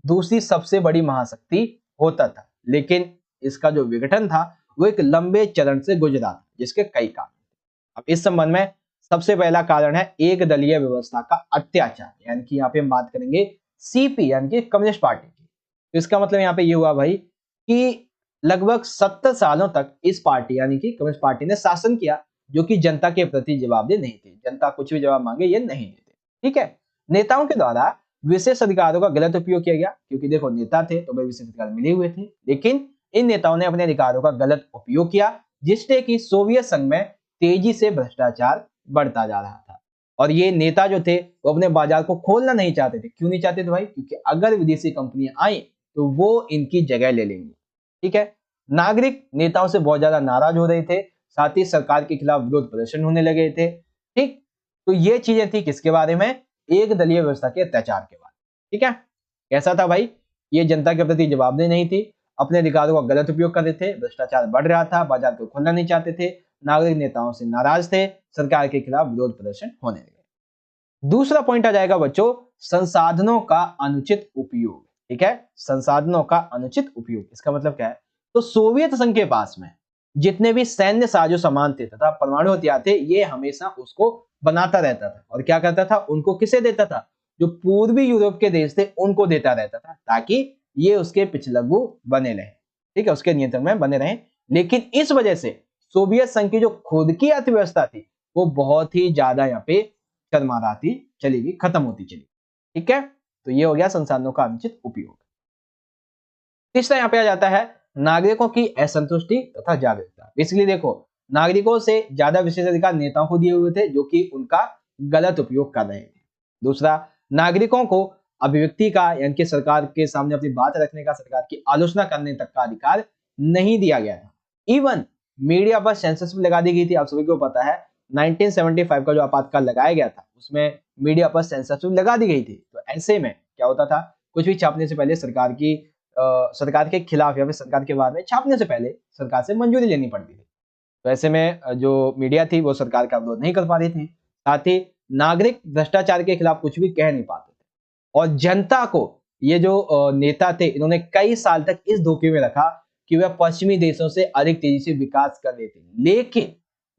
दूसरी सबसे बड़ी महाशक्ति होता था, लेकिन इसका जो विघटन था वो एक लंबे चरण से गुजरा था, जिसके कई कारण थे। अब इस संबंध में सबसे पहला कारण है एक दलीय व्यवस्था का अत्याचार, यानी कि यहाँ पे हम बात करेंगे सीपी यानी कि कम्युनिस्ट पार्टी की। तो इसका मतलब यहाँ पे ये हुआ भाई कि लगभग 70 सालों तक इस पार्टी यानी कि कम्युनिस्ट पार्टी ने शासन किया, जो कि जनता के प्रति जवाबदेह नहीं थे। जनता कुछ भी जवाब मांगे ये नहीं देते, ठीक है। नेताओं के द्वारा विशेष अधिकारों का गलत उपयोग किया गया, क्योंकि देखो नेता थे तो भाई विशेष अधिकार मिले हुए थे, लेकिन इन नेताओं ने अपने अधिकारों का गलत उपयोग किया, जिससे कि सोवियत संघ में तेजी से भ्रष्टाचार बढ़ता जा रहा था। और ये नेता जो थे वो अपने बाजार को खोलना नहीं चाहते थे। क्यों नहीं चाहते थे भाई? क्योंकि अगर विदेशी कंपनियां आई तो वो इनकी जगह ले लेंगी, ठीक है। नागरिक नेताओं से बहुत ज्यादा नाराज हो रहे थे, साथ ही सरकार के खिलाफ विरोध प्रदर्शन होने लगे थे, ठीक। तो ये चीजें थी किसके बारे में? एक दलीय व्यवस्था के अत्याचार के बारे में, ठीक है। कैसा था भाई? ये जनता के प्रति जवाबदेह नहीं थी, अपने अधिकारों का गलत उपयोग कर रहे थे, भ्रष्टाचार बढ़ रहा था, बाजार को खोलना नहीं चाहते थे, नागरिक नेताओं से नाराज थे, सरकार के खिलाफ विरोध प्रदर्शन होने लगे। दूसरा पॉइंट आ जाएगा बच्चों, संसाधनों का अनुचित उपयोग, ठीक है। संसाधनों का अनुचित उपयोग, इसका मतलब क्या है? तो सोवियत संघ के पास में जितने भी सैन्य साजो सामान थे तथा परमाणु हथियार थे, ये हमेशा उसको बनाता रहता था। और क्या करता था? उनको किसे देता था? जो पूर्वी यूरोप के देश थे उनको देता रहता था, ताकि ये उसके पिछलग्गू बने रहे, ठीक है, उसके नियंत्रण में बने रहे। लेकिन इस वजह से सोवियत संघ की जो खुद की अर्थव्यवस्था थी वो बहुत ही ज्यादा यहाँ पे चरमराती चली गई, खत्म होती चली, ठीक है। तो ये हो गया संसाधनों का अनुचित उपयोग। तीसरा यहाँ पे आ जाता है नागरिकों की असंतुष्टि तथा जागरूकता। बेसिकली देखो, नागरिकों से ज्यादा विशेष अधिकार नेताओं को दिए हुए थे, जो कि उनका गलत उपयोग कर रहे थे। दूसरा, नागरिकों को अभिव्यक्ति का यानी कि सरकार के सामने अपनी बात रखने का, सरकार की आलोचना करने तक का अधिकार नहीं दिया गया था। इवन मीडिया पर सेंसरशिप लगा दी गई थी। आप सभी को पता है 1975 का जो आपातकाल लगाया गया था, उसमें मीडिया पर सेंसरशिप लगा दी गई थी। तो ऐसे में क्या होता था, कुछ भी छापने से पहले सरकार के खिलाफ या फिर सरकार के बारे में छापने से पहले सरकार से मंजूरी लेनी पड़ती थी। तो ऐसे में जो मीडिया थी वो सरकार का विरोध नहीं कर पा रही थी। साथ ही नागरिक भ्रष्टाचार के खिलाफ कुछ भी कह नहीं पाते थे। और जनता को ये जो नेता थे, इन्होंने कई साल तक इस धोखे में रखा कि वह पश्चिमी देशों से अधिक तेजी से विकास कर रहे थे, लेकिन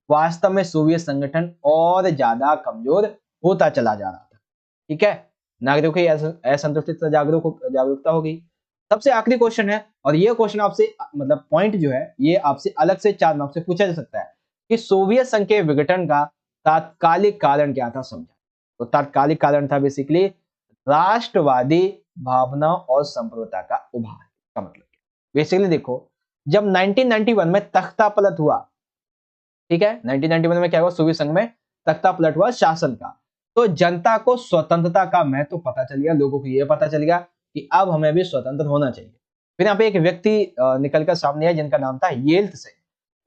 वास्तव में सोवियत संगठन और ज्यादा कमजोर होता चला जा रहा था, ठीक है। नागरिकों की असंतुष्टि जागरूकता हो गई। सबसे आखिरी क्वेश्चन है, और ये क्वेश्चन आपसे मतलब पॉइंट जो है ये आपसे अलग से 4 मार्क्स से पूछा जा सकता है कि सोवियत संघ के विघटन का तात्कालिक कारण क्या था, समझा। तो तात्कालिक कारण था बेसिकली राष्ट्रवादी भावना और संप्रभुता का उभार। का मतलब बेसिकली देखो, जब 1991 में तख्ता पलट हुआ, ठीक है, 1991 में क्या हुआ? सोवियत संघ में तख्ता पलट हुआ शासन का, तो जनता को स्वतंत्रता का महत्व पता चल गया, लोगों को यह पता चल गया कि अब हमें भी स्वतंत्र होना चाहिए। फिर यहाँ पे एक व्यक्ति निकलकर सामने आया जिनका नाम था येल्तसेन।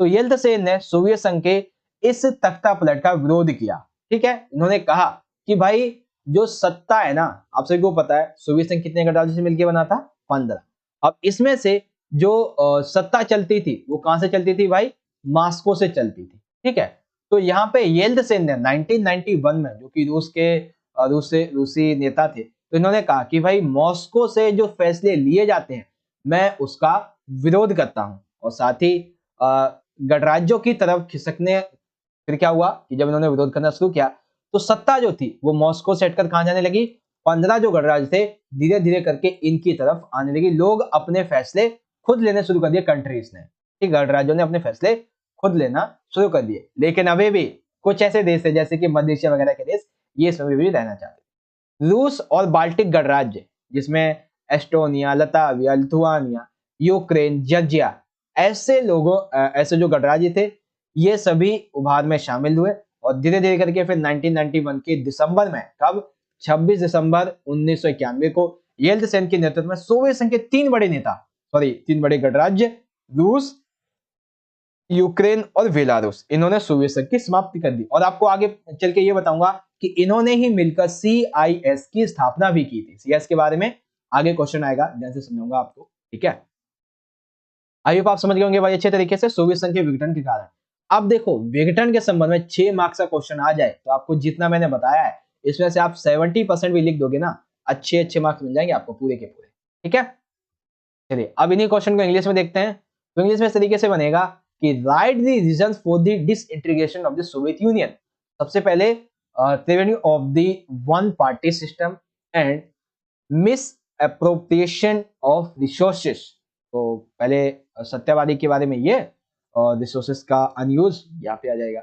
तो येल्तसेन ने सोवियत संघ के इस तख्ता पलट का विरोध किया, ठीक है। इन्होंने कहा कि भाई जो सत्ता है ना, आप सभी को पता है सोवियत संघ कितने गणराज्यों से मिलकर बना था? 15। अब इसमें से जो सत्ता चलती थी वो कहां से चलती थी भाई? मास्को से चलती थी, ठीक है। तो यहाँ पे येल्तसेन ने 1991 में, जो कि रूसी नेता थे, तो इन्होंने कहा कि भाई मॉस्को से जो फैसले लिए जाते हैं मैं उसका विरोध करता हूं। और साथ ही गणराज्यों की तरफ खिसकने, फिर क्या हुआ कि जब इन्होंने विरोध करना शुरू किया तो सत्ता जो थी वो मॉस्को से हटकर कहां जाने लगी, 15 जो गणराज्य थे धीरे धीरे करके इनकी तरफ आने लगी। लोग अपने फैसले खुद लेने शुरू कर दिए, कंट्रीज ने, ठीक, गणराज्यों ने अपने फैसले खुद लेना शुरू कर दिए। लेकिन अभी भी कुछ ऐसे देश है जैसे कि मध्य एशिया वगैरह के देश, ये इसमें भी रहना चाहते हैं। रूस और बाल्टिक गणराज्य, जिसमें Estonia, Latvia, Lithuania, Ukraine, Georgia, ऐसे जो गणराज्य थे ये सभी उभार में शामिल हुए। और धीरे धीरे करके फिर 1991 के दिसंबर में, कब, 26 दिसंबर 1991 को येल्तसिन के नेतृत्व में सोवियत संघ के तीन बड़े गणराज्य रूस, यूक्रेन और बेलारूस, इन्होंने सोवियत संघ की समाप्ति कर दी। और आपको आगे चल के ये बताऊंगा कि इन्होंने ही मिलकर CIS की स्थापना भी की थी। CIS के बारे में आगे क्वेश्चन आएगा, जैसे समझाऊंगा आपको, ठीक है। आई होप आप समझ गए होंगे भाई अच्छे तरीके से सोवियत संघ के विघटन के कारण। अब देखो विघटन के संबंध में 6 मार्क्स का क्वेश्चन आ जाए तो आपको जितना मैंने बताया है इसमें से आप 70% भी लिख दोगे ना, अच्छे अच्छे मार्क्स मिल जाएंगे आपको पूरे के पूरे, ठीक है। चलिए अब इन्हीं क्वेश्चन को इंग्लिश में देखते हैं। तो इंग्लिश में इस तरीके से बनेगा कि right the reasons for the disintegration of the Soviet union. सबसे पहले tyranny of the one party system and miss appropriation of resources. तो पहले सत्यवादी के बारे में ये, और रिसोर्सेस का अनयूज यहाँ पे आ जाएगा।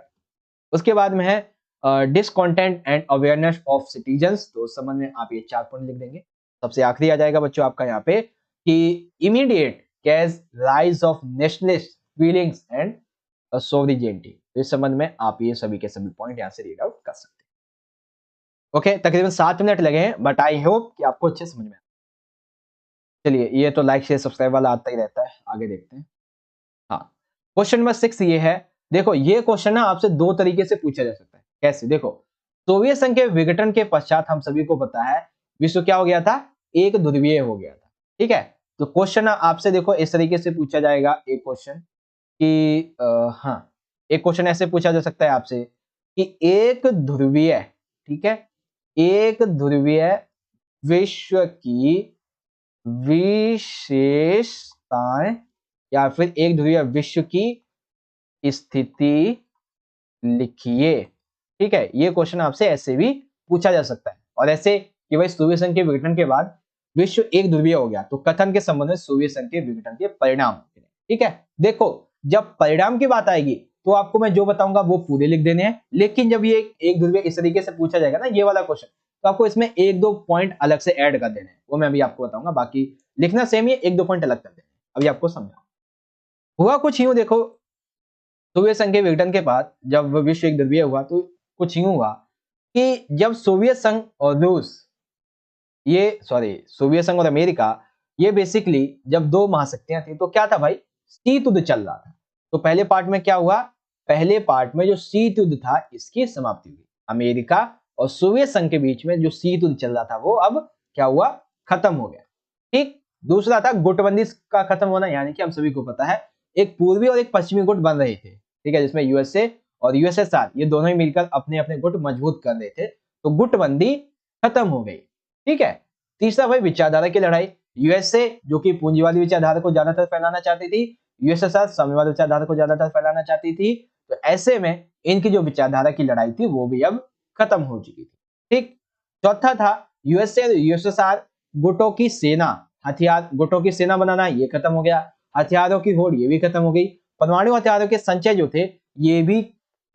उसके बाद में है discontent and awareness of citizens, तो उस संबंध में आप ये 4 पॉइंट लिख देंगे। सबसे आखिरी आ जाएगा बच्चों आपका यहाँ पे कि immediate cause rise of nationalist feelings and sovereignty. इस संबंध में आप ये सभी के सभी पॉइंट यहाँ से रीड आउट कर सकते हैं। ओके, तकरीबन 7 मिनट लगे हैं, बट आई होप कि आपको अच्छे समझ में आए। चलिए ये तो लाइक शेयर सब्सक्राइब वाला आता ही रहता है, आगे देखते हैं। हाँ, क्वेश्चन नंबर 6 ये है। देखो ये क्वेश्चन ना आपसे 2 तरीके से पूछा जा सकता है। कैसे, देखो सोवियत संघ के विघटन के पश्चात हम सभी को पता है विश्व क्या हो गया था, एक ध्रुवीय हो गया था, ठीक है। तो क्वेश्चन आपसे देखो इस तरीके से पूछा जाएगा, एक क्वेश्चन कि हाँ, एक क्वेश्चन ऐसे पूछा जा सकता है आपसे कि एक ध्रुवीय, ठीक है, एक ध्रुवीय विश्व की विशेषताएं या फिर एक ध्रुवीय विश्व की स्थिति लिखिए, ठीक है। ये क्वेश्चन आपसे ऐसे भी पूछा जा सकता है। और ऐसे कि भाई सोवियत संघ के विघटन के बाद विश्व एक ध्रुवीय हो गया, तो कथन के संबंध में सोवियत संघ के विघटन के परिणाम, ठीक है। देखो जब परिणाम की बात आएगी तो आपको मैं जो बताऊंगा वो पूरे लिख देने हैं, लेकिन जब ये एक ध्रुवीय इस तरीके से पूछा जाएगा ना, ये वाला क्वेश्चन, तो आपको इसमें 1-2 पॉइंट अलग से ऐड कर देने हैं, वो मैं अभी आपको बताऊंगा। बाकी लिखना सेम ही, 1-2 पॉइंट अलग कर देने हैं। अभी आपको समझा हुआ कुछ यूं, देखो सोवियत संघ के विघटन के बाद जब विश्व एक ध्रुवीय हुआ तो कुछ यूं हुआ कि जब सोवियत संघ और रूस, सोवियत संघ और अमेरिका, ये बेसिकली जब 2 महाशक्तियां थी तो क्या था भाई, शीत युद्ध चल रहा था। तो पहले पार्ट में क्या हुआ, पहले पार्ट में जो शीत युद्ध था इसकी समाप्ति हुई। अमेरिका और सोवियत संघ के बीच में जो शीत युद्ध चल रहा था वो अब क्या हुआ, खत्म हो गया, ठीक। दूसरा था गुटबंदी का खत्म होना, यानी कि हम सभी को पता है एक पूर्वी और एक पश्चिमी गुट बन रहे थे, ठीक है, जिसमें यूएसए और यूएसएसआर ये दोनों ही मिलकर अपने अपने गुट मजबूत कर रहे थे। तो गुटबंदी खत्म हो गई, ठीक है। तीसरा भाई विचारधारा की लड़ाई, यूएसए जो कि पूंजीवादी विचारधारा को ज्यादातर फैलाना चाहती थी, यूएसएसआर साम्यवादी विचारधारा को ज्यादातर फैलाना चाहती थी। तो ऐसे में इनकी जो विचारधारा की लड़ाई थी वो भी अब खत्म हो चुकी थी, ठीक। चौथा था यूएसए और यूएसएसआर गुटों की सेना, हथियार गुटों की सेना बनाना, ये खत्म हो गया। हथियारों की होड़ ये भी खत्म हो गई। परमाणु हथियारों के संचय जो थे ये भी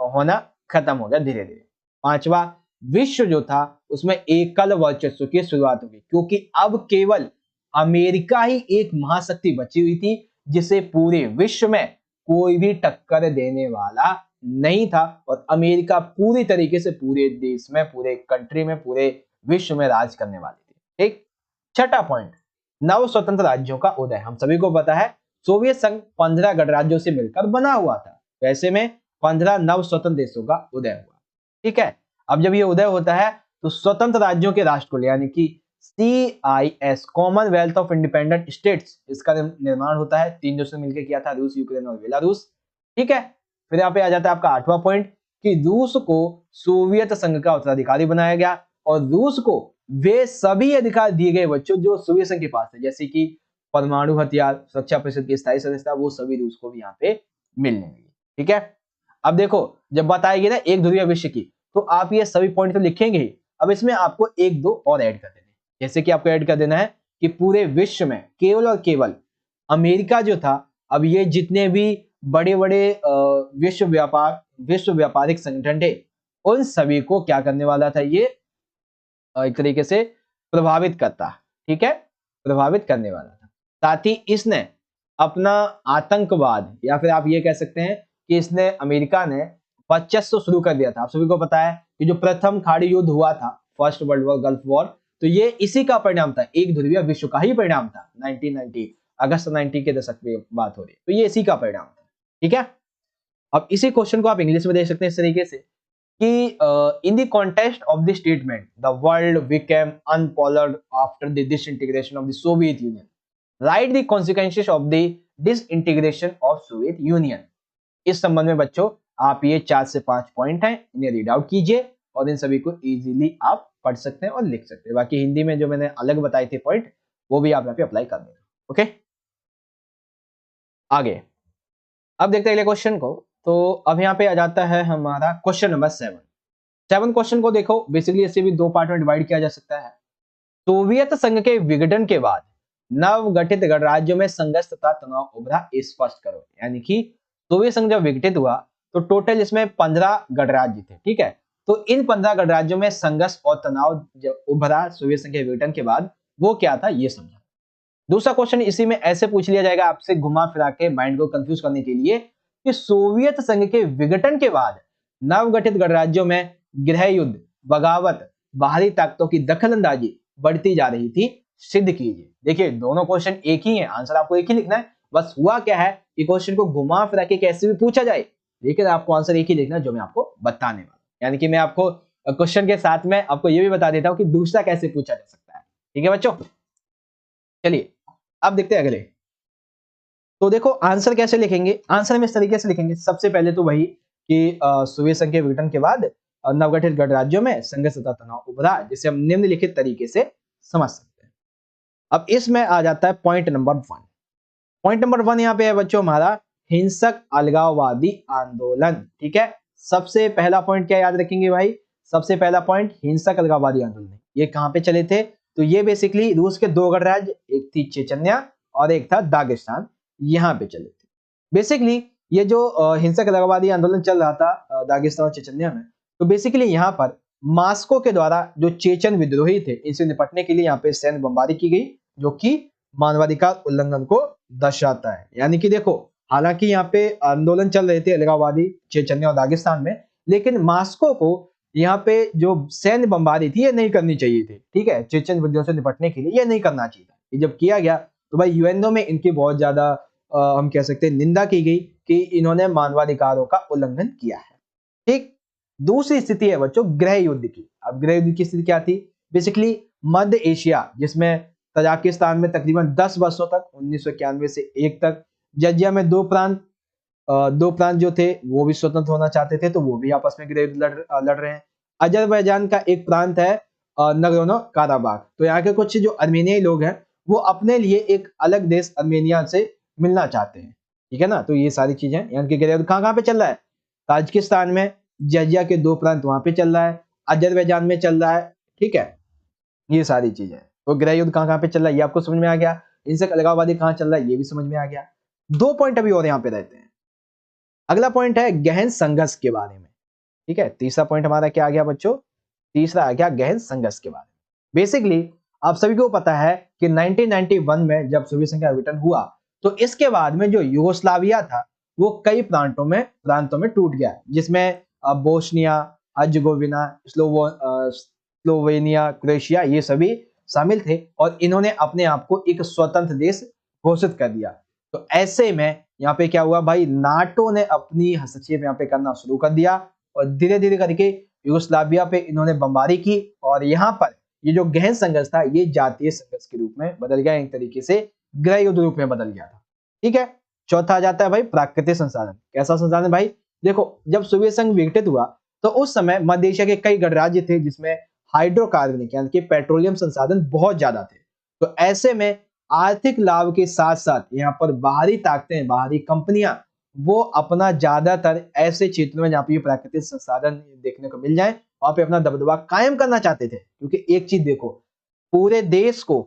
होना खत्म हो गया धीरे धीरे। पांचवा, विश्व जो था उसमें एकल वर्चस्व की शुरुआत होगी, क्योंकि अब केवल अमेरिका ही एक महाशक्ति बची हुई थी जिसे पूरे विश्व में कोई भी टक्कर देने वाला नहीं था। और अमेरिका पूरी तरीके से पूरे देश में, पूरे कंट्री में, पूरे विश्व में राज करने वाली थी, ठीक। छठा पॉइंट, नव स्वतंत्र राज्यों का उदय। हम सभी को पता है सोवियत संघ 15 गणराज्यों से मिलकर बना हुआ था, तो ऐसे में 15 नव स्वतंत्र देशों का उदय हुआ, ठीक है। अब जब ये उदय होता है तो स्वतंत्र राज्यों के राष्ट्रकुल यानी कि CIS, Commonwealth of independent states, इसका निर्माण होता है। 3 देशों ने मिलकर किया था, रूस, यूक्रेन और बेलारूस, ठीक है। फिर यहाँ पे आ जाता है आपका 8वां पॉइंट कि रूस को सोवियत संघ का उत्तराधिकारी बनाया गया और रूस को वे सभी अधिकार दिए गए बच्चों जो सोवियत संघ के पास थे, जैसे कि परमाणु हथियार, सुरक्षा परिषद की स्थायी सदस्यता, वो सभी रूस को भी यहाँ पे मिलने लगी। ठीक है, अब देखो जब बताएगी ना एक ध्रुवीय विश्व की, तो आप ये सभी पॉइंट तो लिखेंगे ही। अब इसमें आपको एक दो और ऐड कर देने, जैसे कि आपको ऐड कर देना है कि पूरे विश्व में केवल और केवल अमेरिका जो था, अब ये जितने भी बड़े बड़े विश्व व्यापारिक संगठन थे, उन सभी को क्या करने वाला था, ये एक तरीके से प्रभावित करता। ठीक है, प्रभावित करने वाला था। साथ ही इसने अपना आतंकवाद, या फिर आप ये कह सकते हैं कि इसने, अमेरिका ने वर्चस्व शुरू कर दिया था। आप सभी को पता है कि जो प्रथम खाड़ी युद्ध हुआ था, first world war, gulf war, तो ये इसी का परिणाम था, एक ध्रुवीय विश्व का ही परिणाम था। 1990 अगस्त 90 के दशक में बात हो रही है, तो ये इसी का परिणाम था। ठीक है, अब इसी क्वेश्चन को आप इंग्लिश में देख सकते हैं इस तरीके से कि in the context of the statement the world became unipolar after the disintegration of the Soviet Union, right the consequences of the disintegration of Soviet Union. इस संबंध में बच्चों आप ये 4 से 5 पॉइंट हैं, इन्हें रीड आउट कीजिए और इन सभी को इजीली आप पढ़ सकते हैं और लिख सकते हैं। बाकी हिंदी में जो मैंने अलग बताए थे पॉइंट, वो भी आप यहाँ पे अप्लाई कर देना। ओके, आगे अब देखते हैं अगले क्वेश्चन को। तो अब यहाँ पे आ जाता है हमारा क्वेश्चन नंबर 7। 7 क्वेश्चन को देखो, बेसिकली इसे भी दो पार्ट में डिवाइड किया जा सकता है। सोवियत संघ के विघटन के बाद नव गठित गणराज्यों में संघर्ष तथा तनाव उभरा, स्पष्ट करो। यानी कि सोवियत संघ जब विघटित हुआ तो टोटल इसमें 15 गणराज्य थे। ठीक है, तो इन 15 गणराज्यों में संघर्ष और तनाव जब उभरा सोवियत संघ के विघटन के बाद, वो क्या था ये समझा। दूसरा क्वेश्चन इसी में ऐसे पूछ लिया जाएगा आपसे, घुमा फिरा के माइंड को कंफ्यूज करने के लिए, कि सोवियत संघ के विघटन के बाद नवगठित गणराज्यों में गृह युद्ध, बगावत, बाहरी ताकतों की दखलंदाजी बढ़ती जा रही थी, सिद्ध कीजिए। देखिए दोनों क्वेश्चन एक ही है, आंसर आपको एक ही लिखना है। बस हुआ क्या है कि क्वेश्चन को घुमा फिरा के कैसे भी पूछा जाए, लेकिन आपको आंसर एक ही लिखना है जो मैं आपको बताने वाला हूं। यानी कि मैं आपको क्वेश्चन के साथ में आपको ये भी बता देता हूं कि दूसरा कैसे पूछा जा सकता है। ठीक है बच्चों, चलिए अब देखते हैं अगले। तो देखो आंसर कैसे लिखेंगे, आंसर में इस तरीके से लिखेंगे। सबसे पहले तो वही कि सोवियत संघ के विघटन के बाद नवगठित गणराज्यों में संघर्ष तथा तनाव उभरा, जिसे हम निम्नलिखित तरीके से समझ सकते हैं। अब इसमें आ जाता है पॉइंट नंबर 1। पॉइंट नंबर 1 यहाँ पे है बच्चों हमारा हिंसक अलगाववादी आंदोलन। ठीक है, सबसे पहला पॉइंट क्या याद रखेंगे भाई, सबसे पहला पॉइंट हिंसक अलगाववादी आंदोलन। ये कहां पे चले थे, तो ये बेसिकली रूस के दो गणराज्य, एक थी चेचन्या और एक था दागिस्तान, यहाँ पे चले थे। बेसिकली ये जो हिंसक अलगाववादी आंदोलन चल रहा था दागिस्तान और चेचन्या में, तो बेसिकली यहाँ पर मास्को के द्वारा जो चेचन विद्रोही थे, इनसे निपटने के लिए यहाँ पे सैन्य बमबारी की गई, जो कि मानवाधिकार उल्लंघन को दर्शाता है। यानी कि देखो, हालांकि यहाँ पे आंदोलन चल रहे थे अलगाववादी चेचन्या और दागिस्तान में, लेकिन मास्को को यहाँ पे जो सैन्य बमबारी थी ये नहीं करनी चाहिए थी। ठीक है, चेचन विद्रोह से निपटने के लिए ये नहीं करना चाहिए था। ये जब किया गया तो भाई यूएनओ में इनकी बहुत ज्यादा हम कह सकते हैं निंदा की गई कि इन्होंने मानवाधिकारों का उल्लंघन किया है। ठीक, दूसरी स्थिति है बच्चों गृह युद्ध की। अब गृह युद्ध की स्थिति क्या थी, बेसिकली मध्य एशिया, जिसमें तजाकिस्तान में तकरीबन 10 वर्षों तक 1991 से 1 तक, जर्जिया में दो प्रांत जो थे वो भी स्वतंत्र होना चाहते थे, तो वो भी आपस में गृह युद्ध लड़ रहे हैं। अजरबैजान का एक प्रांत है नगोर्नो काराबाख, तो यहाँ के कुछ जो अर्मेनियाई लोग हैं वो अपने लिए एक अलग देश अर्मेनिया से मिलना चाहते हैं। ठीक है ना, तो ये सारी चीजें, यानी कि गृह युद्ध कहाँ पे चल रहा है, ताजिकिस्तान में, जर्जिया के दो प्रांत वहां पे चल रहा है, अजरबैजान में चल रहा है। ठीक है, ये सारी चीजें, तो गृह युद्ध कहाँ पे चल रहा है ये आपको समझ में आ गया, हिंसक अलगाववादी कहाँ चल रहा है ये भी समझ में आ गया। 2 पॉइंट अभी और यहाँ पे रहते हैं। अगला पॉइंट है गहन संघर्ष के बारे में। ठीक है, तीसरा पॉइंट हमारा क्या आ गया बच्चों, तीसरा आ गया गहन संघर्ष के बारे में। बेसिकली आप सभी को पता है कि 1991 में जब सोवियत संघ का विघटन हुआ, तो इसके बाद में जो यूगोस्लाविया था वो कई प्रांतों में टूट गया, जिसमें बोस्निया, हर्जेगोविना, स्लोवेनिया, क्रोएशिया, ये सभी शामिल थे, और इन्होंने अपने आप को एक स्वतंत्र देश घोषित कर दिया। तो ऐसे में यहाँ पे क्या हुआ भाई, नाटो ने अपनी हस्तक्षेप यहाँ पे करना शुरू कर दिया, और धीरे धीरे करके यूगोस्लाविया पे इन्होंने बमबारी की, और यहाँ पर ये जो गहन संघर्ष था ये जातीय संघर्ष के रूप में बदल गया, एक तरीके से गृह युद्ध रूप में बदल गया था। ठीक है, चौथा आ जाता है भाई प्राकृतिक संसाधन। कैसा संसाधन भाई, देखो जब सोवियत संघ विघटित हुआ तो उस समय मध्य एशिया के कई गणराज्य थे जिसमें हाइड्रोकार्बनिक यानी कि पेट्रोलियम संसाधन बहुत ज्यादा थे। तो ऐसे में आर्थिक लाभ के साथ साथ यहाँ पर बाहरी ताकतें, बाहरी कंपनियां वो अपना ज्यादातर ऐसे क्षेत्रों में जहाँ पे प्राकृतिक संसाधन देखने को मिल जाए वहां पे अपना दबदबा कायम करना चाहते थे। क्योंकि एक चीज देखो, पूरे देश को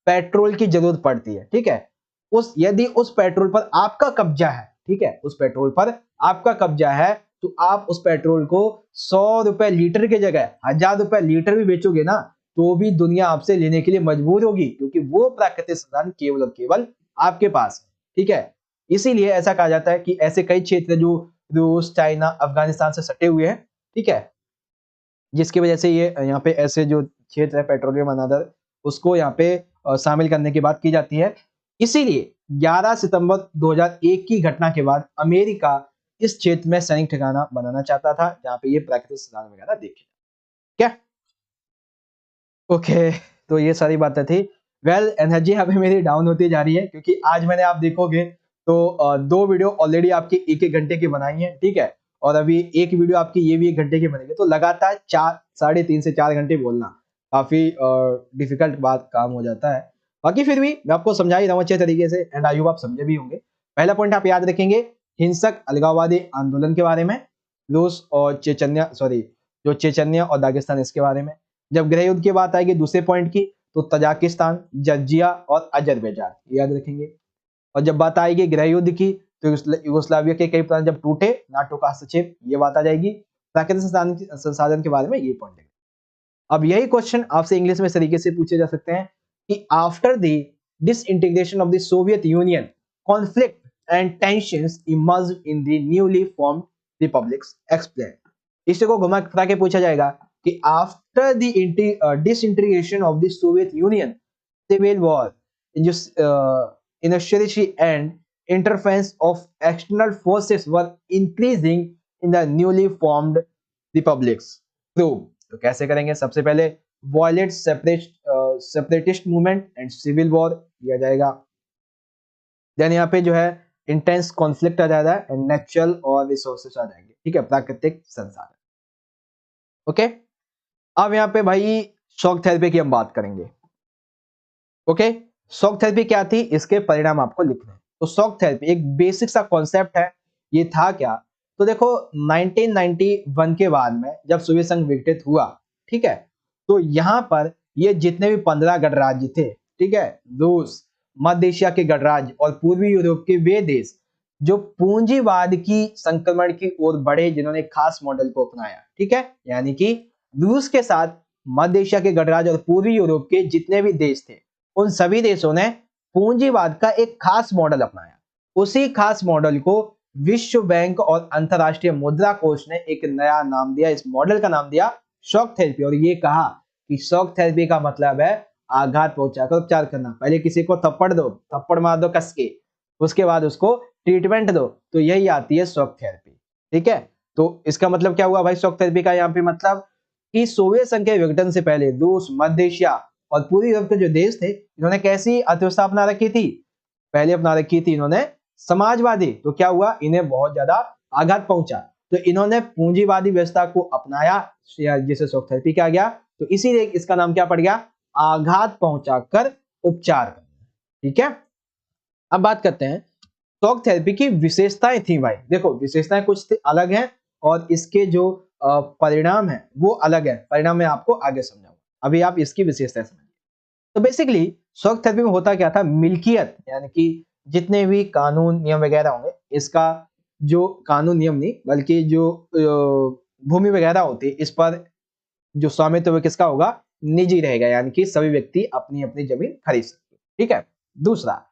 पेट्रोल की जरूरत पड़ती है, ठीक है। उस यदि उस पेट्रोल पर आपका कब्जा है, ठीक है, उस पेट्रोल पर आपका कब्जा है, तो आप उस पेट्रोल को 100 रुपए लीटर की जगह 1000 रुपए लीटर भी बेचोगे ना, तो भी दुनिया आपसे लेने के लिए मजबूर होगी, क्योंकि वो प्राकृतिक संसाधन केवल और केवल आपके पास है, ठीक है। इसीलिए ऐसा कहा जाता है कि ऐसे कई क्षेत्र जो रूस, चाइना, अफगानिस्तान से सटे हुए हैं, ठीक है, जिसकी वजह से ये यहाँ पे ऐसे जो क्षेत्र है पेट्रोलियम अनादर उसको यहाँ पे शामिल करने की बात की जाती है। इसीलिए 11 सितंबर 2001 की घटना के बाद अमेरिका इस क्षेत्र में सैनिक ठिकाना बनाना चाहता था जहाँ पे ये प्राकृतिक संसाधन वगैरह देखे। क्या ओके, तो ये सारी बातें थी। वेल, एनर्जी यहाँ पे मेरी डाउन होती जा रही है क्योंकि आज मैंने आप देखोगे तो 2 वीडियो ऑलरेडी आपकी 1-1 घंटे की बनाई है, ठीक है, और अभी एक वीडियो आपकी ये भी 1 घंटे की बनेगी, तो लगातार 3.5 से 4 घंटे बोलना काफी डिफिकल्ट बात काम हो जाता है। बाकी फिर भी मैं आपको समझा ही रहा हूँ अच्छे तरीके से, एंड आई होप आप समझे भी होंगे। पहला पॉइंट आप याद रखेंगे, हिंसक अलगाववादी आंदोलन के बारे में, रूस और चेचन्या और दागिस्तान इसके बारे में। जब गृह युद्ध की बात आएगी दूसरे पॉइंट की, तो तजाकिस्तान, जर्जिया और अजरबैजान याद रखेंगे। और जब बात आएगी गृह युद्ध की, तो यूगोस्लाविया के कई प्रांत जब टूटे, नाटो का हस्तक्षेप, ये बात आ जाएगी। प्राकृतिक संसाधन के बारे में ये पॉइंट है। अब यही क्वेश्चन आपसे इंग्लिश में इस तरीके से पूछे जा सकते हैं कि after the disintegration of the Soviet Union, conflict and tensions emerged in the newly formed republics, explain. इसी को घुमा फिरा के पूछा जाएगा कि after the disintegration of the Soviet Union, civil war, insurgency and interference of external forces were increasing in the newly formed republics. तो कैसे करेंगे? सबसे पहले violent separatist movement and civil war दिया जाएगा। देन यहाँ पे जो है इंटेंस कॉन्फ्लिक्ट आ जाएगा एंड नेचुरल और रिसोर्सेस आ जाएंगे, ठीक है, प्राकृतिक संसाधन। ओके, अब यहाँ पे भाई शॉक थेरेपी की हम बात करेंगे। ओके, शॉक थेरेपी क्या थी, इसके परिणाम आपको लिखने हैं। तो शॉक थेरेपी एक बेसिक सा कॉन्सेप्ट है। ये था क्या, तो देखो 1991 के बाद में जब सोवियत संघ विघटित हुआ, ठीक है, तो यहां पर ये जितने भी 15 गणराज्य थे, ठीक है, रूस, मध्य एशिया के गणराज्य और पूर्वी यूरोप के वे देश जो पूंजीवाद की संक्रमण की ओर बढ़े, जिन्होंने खास मॉडल को अपनाया, ठीक है, यानी कि रूस के साथ मध्य एशिया के गणराज्य और पूर्वी यूरोप के जितने भी देश थे, उन सभी देशों ने पूंजीवाद का एक खास मॉडल अपनाया। उसी खास मॉडल को विश्व बैंक और अंतरराष्ट्रीय मुद्रा कोष ने एक नया नाम दिया, इस मॉडल का नाम दिया शॉक थेरेपी, और ये कहा कि शॉक थेरेपी का मतलब है आघात पहुंचाकर उपचार करना। पहले किसी को थप्पड़ दो, थप्पड़ मार दो कस के, उसके बाद उसको ट्रीटमेंट दो, तो यही आती है शॉक थेरेपी, ठीक है। तो इसका मतलब क्या हुआ भाई शॉक थेरेपी का, यहाँ पे मतलब कि सोवियत संघ के विघटन से पहले रूस, मध्य एशिया और पूरी यूरोप के जो देश थे, इन्होंने कैसी अर्थव्यवस्था अपना रखी थी, पहले अपना रखी थी इन्होंने समाजवादी। तो क्या हुआ, इन्हें बहुत ज्यादा आघात पहुंचा, तो इन्होंने पूंजीवादी व्यवस्था को अपनाया, जिसे शॉक थेरेपी कहा गया। तो इसीलिए इसका नाम क्या पड़ गया, आघात पहुंचाकर उपचार करना, ठीक है। अब बात करते हैं शॉक थेरेपी की विशेषताएं थी भाई। देखो विशेषताएं कुछ अलग हैं और इसके जो परिणाम है वो अलग है। परिणाम मैं आपको आगे समझाऊंगा, अभी आप इसकी विशेषताएं समझिए। तो बेसिकली शॉक थेरेपी में होता क्या था, मिल्कियत यानी कि जितने भी कानून नियम वगैरह होंगे, इसका जो कानून नियम नहीं बल्कि जो भूमि वगैरह होती है, इस पर जो स्वामित्व है किसका होगा, निजी रहेगा, यानी कि सभी व्यक्ति अपनी अपनी जमीन खरीद सकते, ठीक है। दूसरा,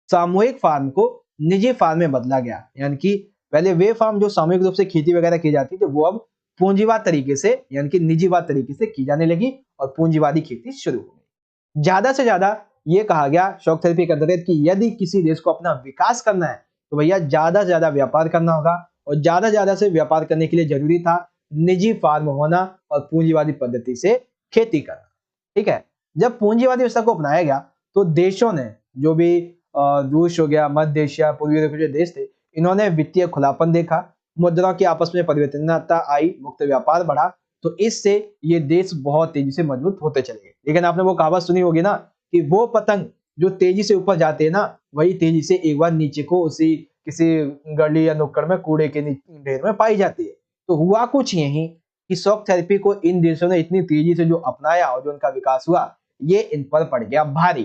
सामूहिक फार्म को निजी फार्म में बदला गया, यानी कि पहले वे फार्म जो सामूहिक रूप से खेती वगैरह की जाती थी, वो अब पूंजीवाद तरीके से यानी कि निजीवाद तरीके से की जाने लगी और पूंजीवादी खेती शुरू हो गई। ज्यादा से ज्यादा ये कहा गया शॉक थेरेपी के अंतर्गत कि यदि किसी देश को अपना विकास करना है तो भैया ज्यादा से ज्यादा व्यापार करना होगा, और ज्यादा से व्यापार करने के लिए जरूरी था निजी फार्म होना और पूंजीवादी पद्धति से खेती करना, ठीक है। जब पूंजीवादी व्यवस्था को अपनाया गया तो देशों ने, जो भी रूस हो गया, मध्य एशिया, पूर्वी यूरोप के देश थे, इन्होंने वित्तीय खुलापन देखा, मुद्रा की आपस में परिवर्तनता आई, मुक्त व्यापार बढ़ा, तो इससे ये देश बहुत तेजी से मजबूत होते चले गए। लेकिन आपने वो कहावत सुनी होगी ना कि वो पतंग जो तेजी से ऊपर जाते हैं ना, वही तेजी से एक बार नीचे को उसी किसी गली या नुक्कड़ में कूड़े के ढेर में पाई जाती है। तो हुआ कुछ यही कि शॉक थेरेपी को इन देशों ने इतनी तेजी से जो अपनाया और जो उनका विकास हुआ, ये इन पर पड़ गया भारी।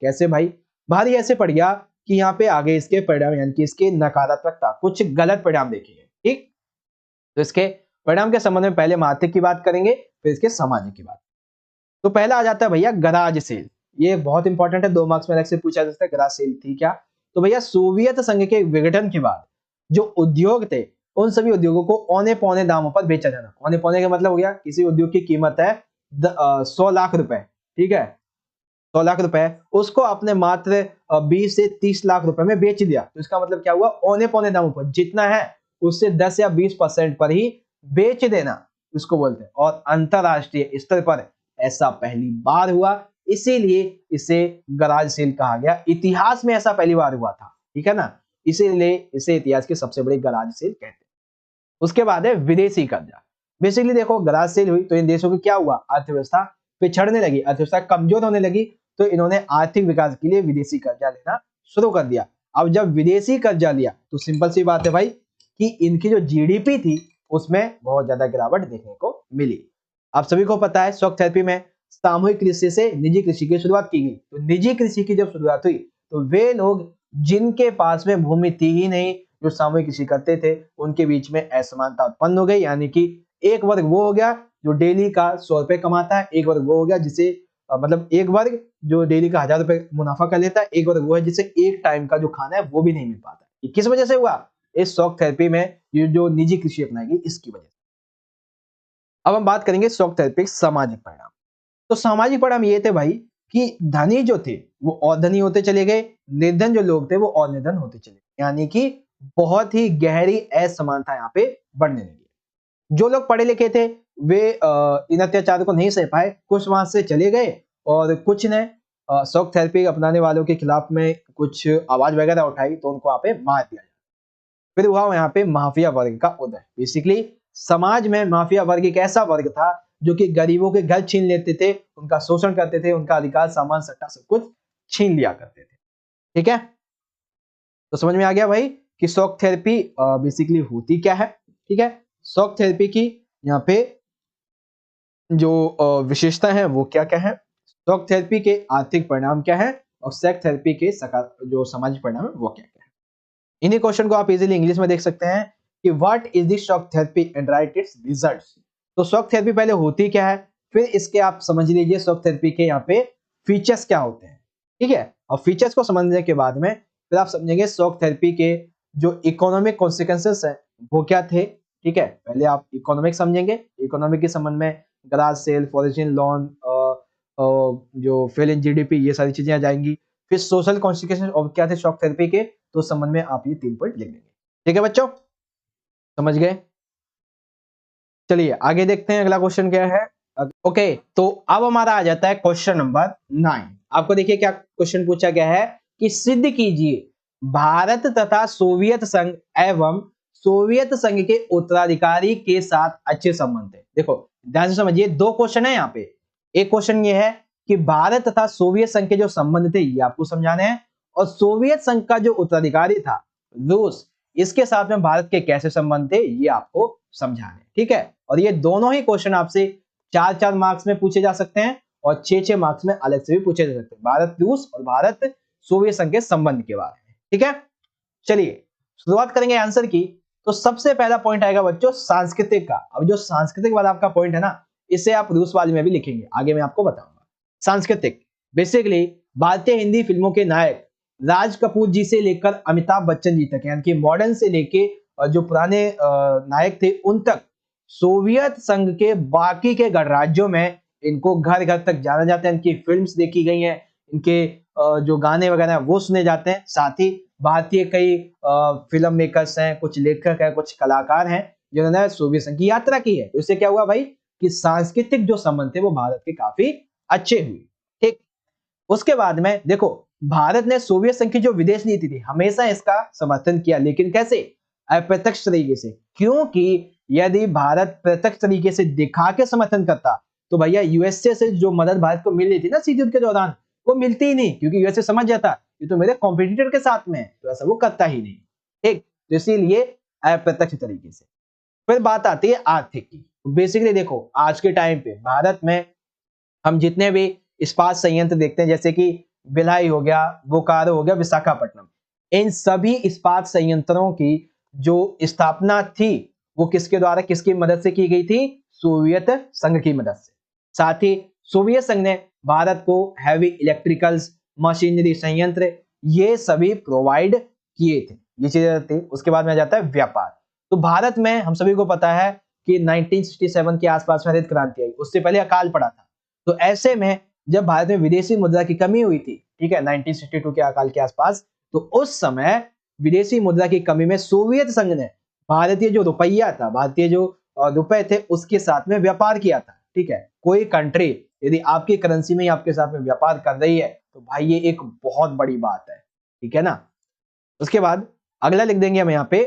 कैसे भाई? भारी ऐसे पड़ गया कि यहाँ पे आगे इसके परिणाम यानी कि इसके नकारात्मकता, कुछ गलत परिणाम देखेंगे। ठीक, तो इसके परिणाम के संबंध में पहले हम आर्थिक की बात करेंगे, फिर इसके सामाजिक की बात। तो पहला आ जाता है भैया गराज सेल। ये बहुत इंपॉर्टेंट है, 2 मार्क्स में अलग से पूछा जा सकता है, गराज सेल थी क्या? तो भैया सोवियत संघ के विघटन के बाद जो उद्योग थे, उन सभी उद्योगों को औने पौने दामों पर बेचा जाना। औने पौने का मतलब हो गया किसी उद्योग की कीमत है 100 लाख रुपए, ठीक है, 100 लाख रुपए, उसको आपने मात्र 20 से 30 लाख रुपए में बेच दिया। तो इसका मतलब क्या हुआ? औने पौने दामों पर, जितना है उससे 10 या 20% पर ही बेच देना, उसको बोलते हैं। और अंतरराष्ट्रीय स्तर पर ऐसा पहली बार हुआ, इसीलिए इसे गराज सेल कहा गया। इतिहास में ऐसा पहली बार हुआ था, ठीक है ना, इसीलिए इसे इतिहास के सबसे बड़े गराज सेल कहते हैं। उसके बाद है विदेशी कर्जा। बेसिकली देखो, गराज सेल हुई तो इन देशों की क्या हुआ? अर्थव्यवस्था पिछड़ने लगी, अर्थव्यवस्था कमजोर होने लगी, तो इन्होंने आर्थिक विकास के लिए विदेशी कर्जा लेना शुरू कर दिया। अब जब विदेशी कर्जा लिया तो सिंपल सी बात है भाई कि इनकी जो जीडीपी थी उसमें बहुत ज्यादा गिरावट देखने को मिली। आप सभी को पता है शॉक थेरेपी में सामूहिक कृषि से निजी कृषि की शुरुआत की गई। तो निजी कृषि की जब शुरुआत हुई तो वे लोग जिनके पास में भूमि थी ही नहीं, जो सामूहिक कृषि करते थे, उनके बीच में असमानता उत्पन्न हो गई। यानी कि एक वर्ग वो हो गया जो डेली का 100 रुपए कमाता है, एक वर्ग वो हो गया जिसे मतलब एक वर्ग जो डेली का 1000 रुपए मुनाफा कर लेता है, एक वर्ग वो है जिसे एक टाइम का जो खाना है वो भी नहीं मिल पाता। ये किस वजह से हुआ? इस शॉक थेरेपी में ये जो निजी कृषि अपनाई गई, इसकी वजह से। अब हम बात करेंगे शॉक थेरेपी के सामाजिक परिणाम। तो सामाजिक परिणाम ये थे भाई कि धनी जो थे वो और धनी होते चले गए, निर्धन जो लोग थे वो और निर्धन होते चले गए। यानी कि बहुत ही गहरी असमानता यहाँ पे बढ़ने लगी। जो लोग पढ़े लिखे थे वे इन अत्याचारों को नहीं सह पाए, कुछ वहां से चले गए, और कुछ ने शॉक थेरेपी अपनाने वालों के खिलाफ में कुछ आवाज वगैरह उठाई, तो उनको वहां पे मार दिया। फिर हुआ यहाँ पे माफिया वर्ग का उदय। बेसिकली समाज में माफिया वर्ग एक ऐसा वर्ग था जो कि गरीबों के घर छीन लेते थे, उनका शोषण करते थे, उनका अधिकार, सामान, सट्टा सब कुछ छीन लिया करते थे। ठीक है, तो समझ में आ गया भाई कि शॉक थेरेपी बेसिकली होती क्या है। ठीक है, शॉक थेरेपी की यहाँ पे जो विशेषता है वो क्या क्या है, शॉक थेरेपी के आर्थिक परिणाम क्या है, और शॉक थेरेपी के जो सामाजिक परिणाम है वो क्या क्या है। इन्हीं क्वेश्चन को आप इजीली इंग्लिश में देख सकते हैं कि what is the shock therapy and right it's results. तो शॉक थेरेपी पहले होती क्या है, फिर इसके आप समझ लीजिए शॉक थेरेपी के यहाँ पे फीचर्स क्या होते हैं। ठीक है, और फीचर्स को समझने के बाद में फिर आप समझेंगे शॉक थेरेपी के जो इकोनॉमिक कॉन्सिक्वेंसेस है वो क्या थे। ठीक है, पहले आप इकोनॉमिक समझेंगे, इकोनॉमिक के संबंध में गराज सेल, फॉरेन लोन, जो फेल इन जीडीपी, ये सारी चीजें आ जाएंगी। फिर सोशल कॉन्सिक्वेंसेस और क्या थे शॉक थेरेपी के, तो संबंध में आप ये 3 पॉइंट लिख लेंगे। ठीक है बच्चों, समझ गए? चलिए आगे देखते हैं अगला क्वेश्चन क्या है। ओके, तो अब हमारा आ जाता है क्वेश्चन नंबर 9। आपको देखिए क्या क्वेश्चन पूछा गया है कि सिद्ध कीजिए भारत तथा सोवियत संघ एवं सोवियत संघ के उत्तराधिकारी के साथ अच्छे संबंध थे। देखो ध्यान से समझिए, 2 क्वेश्चन है यहाँ पे। एक क्वेश्चन ये है कि भारत तथा सोवियत संघ के जो संबंध थे ये आपको समझाने हैं, और सोवियत संघ का जो उत्तराधिकारी था रूस, इसके साथ में भारत के कैसे संबंध थे ये आपको समझाने। ठीक है, और ये दोनों ही क्वेश्चन आपसे 4-4 मार्क्स में पूछे जा सकते हैं और 6-6 मार्क्स में अलग से भी पूछे जा सकते हैं, भारत रूस और भारत सोवियत संघ के संबंध के बारे में। ठीक है, चलिए शुरुआत करेंगे आंसर की। तो सबसे पहला पॉइंट आएगा बच्चों सांस्कृतिक का। अब जो सांस्कृतिक वाला आपका पॉइंट है ना, इसे आप रूस वाले में भी लिखेंगे, आगे मैं आपको बताऊंगा। सांस्कृतिक बेसिकली भारतीय हिंदी फिल्मों के नायक राज कपूर जी से लेकर अमिताभ बच्चन जी तक, यानी कि मॉडर्न से लेके जो पुराने नायक थे उन तक, सोवियत संघ के बाकी के गणराज्यों में इनको घर घर तक जाना जाता है, इनकी फिल्म्स देखी गई हैं, इनके जो गाने वगैरह हैं वो सुने जाते हैं। साथ ही भारतीय कई फिल्म मेकर्स हैं, कुछ लेखक हैं, कुछ कलाकार हैं जिन्होंने सोवियत संघ की यात्रा की है। तो इससे क्या हुआ भाई कि सांस्कृतिक जो संबंध थे वो भारत के काफी अच्छे हुए। ठीक, उसके बाद में देखो भारत ने सोवियत संघ की जो विदेश नीति थी हमेशा इसका समर्थन किया, लेकिन कैसे? अप्रत्यक्ष तरीके से। क्योंकि यदि भारत प्रत्यक्ष तरीके से दिखा के समर्थन करता तो भैया यूएसए से जो मदद भारत को मिल रही थी ना शीत युद्ध के दौरान, वो मिलती ही नहीं, क्योंकि यूएसए समझ जाता ये तो मेरे कॉम्पिटिटर के साथ में है, तो ऐसा वो करता ही नहीं। ठीक, तो इसीलिए अप्रत्यक्ष तरीके से। फिर बात आती है आर्थिक की। तो बेसिकली देखो आज के टाइम पे भारत में हम जितने भी इस्पात संयंत्र देखते हैं, जैसे कि भिलाई हो गया, बोकारो हो गया, विशाखापट्टनम, इन सभी इस्पात संयंत्रों की जो स्थापना थी वो किसके द्वारा, किसकी मदद से की गई थी? सोवियत संघ की मदद से। साथ ही सोवियत संघ ने भारत को हैवी इलेक्ट्रिकल्स, मशीनरी, संयंत्र ये सभी प्रोवाइड किए थे, ये चीजें थी। उसके बाद में आ जाता है व्यापार। तो भारत में हम सभी को पता है कि 1967 के आसपास में हरित क्रांति आई, उससे पहले अकाल पड़ा था। तो ऐसे में जब भारत में विदेशी मुद्रा की कमी हुई थी, ठीक है, 1962 के अकाल के आसपास, तो उस समय विदेशी मुद्रा की कमी में सोवियत संघ ने भारतीय जो रुपया था, भारतीय जो रुपए थे, उसके साथ में व्यापार किया था। ठीक है, कोई कंट्री यदि आपकी करेंसी में ही आपके साथ में व्यापार कर रही है तो भाई ये एक बहुत बड़ी बात है। ठीक है ना। उसके बाद अगला लिख देंगे हम यहाँ पे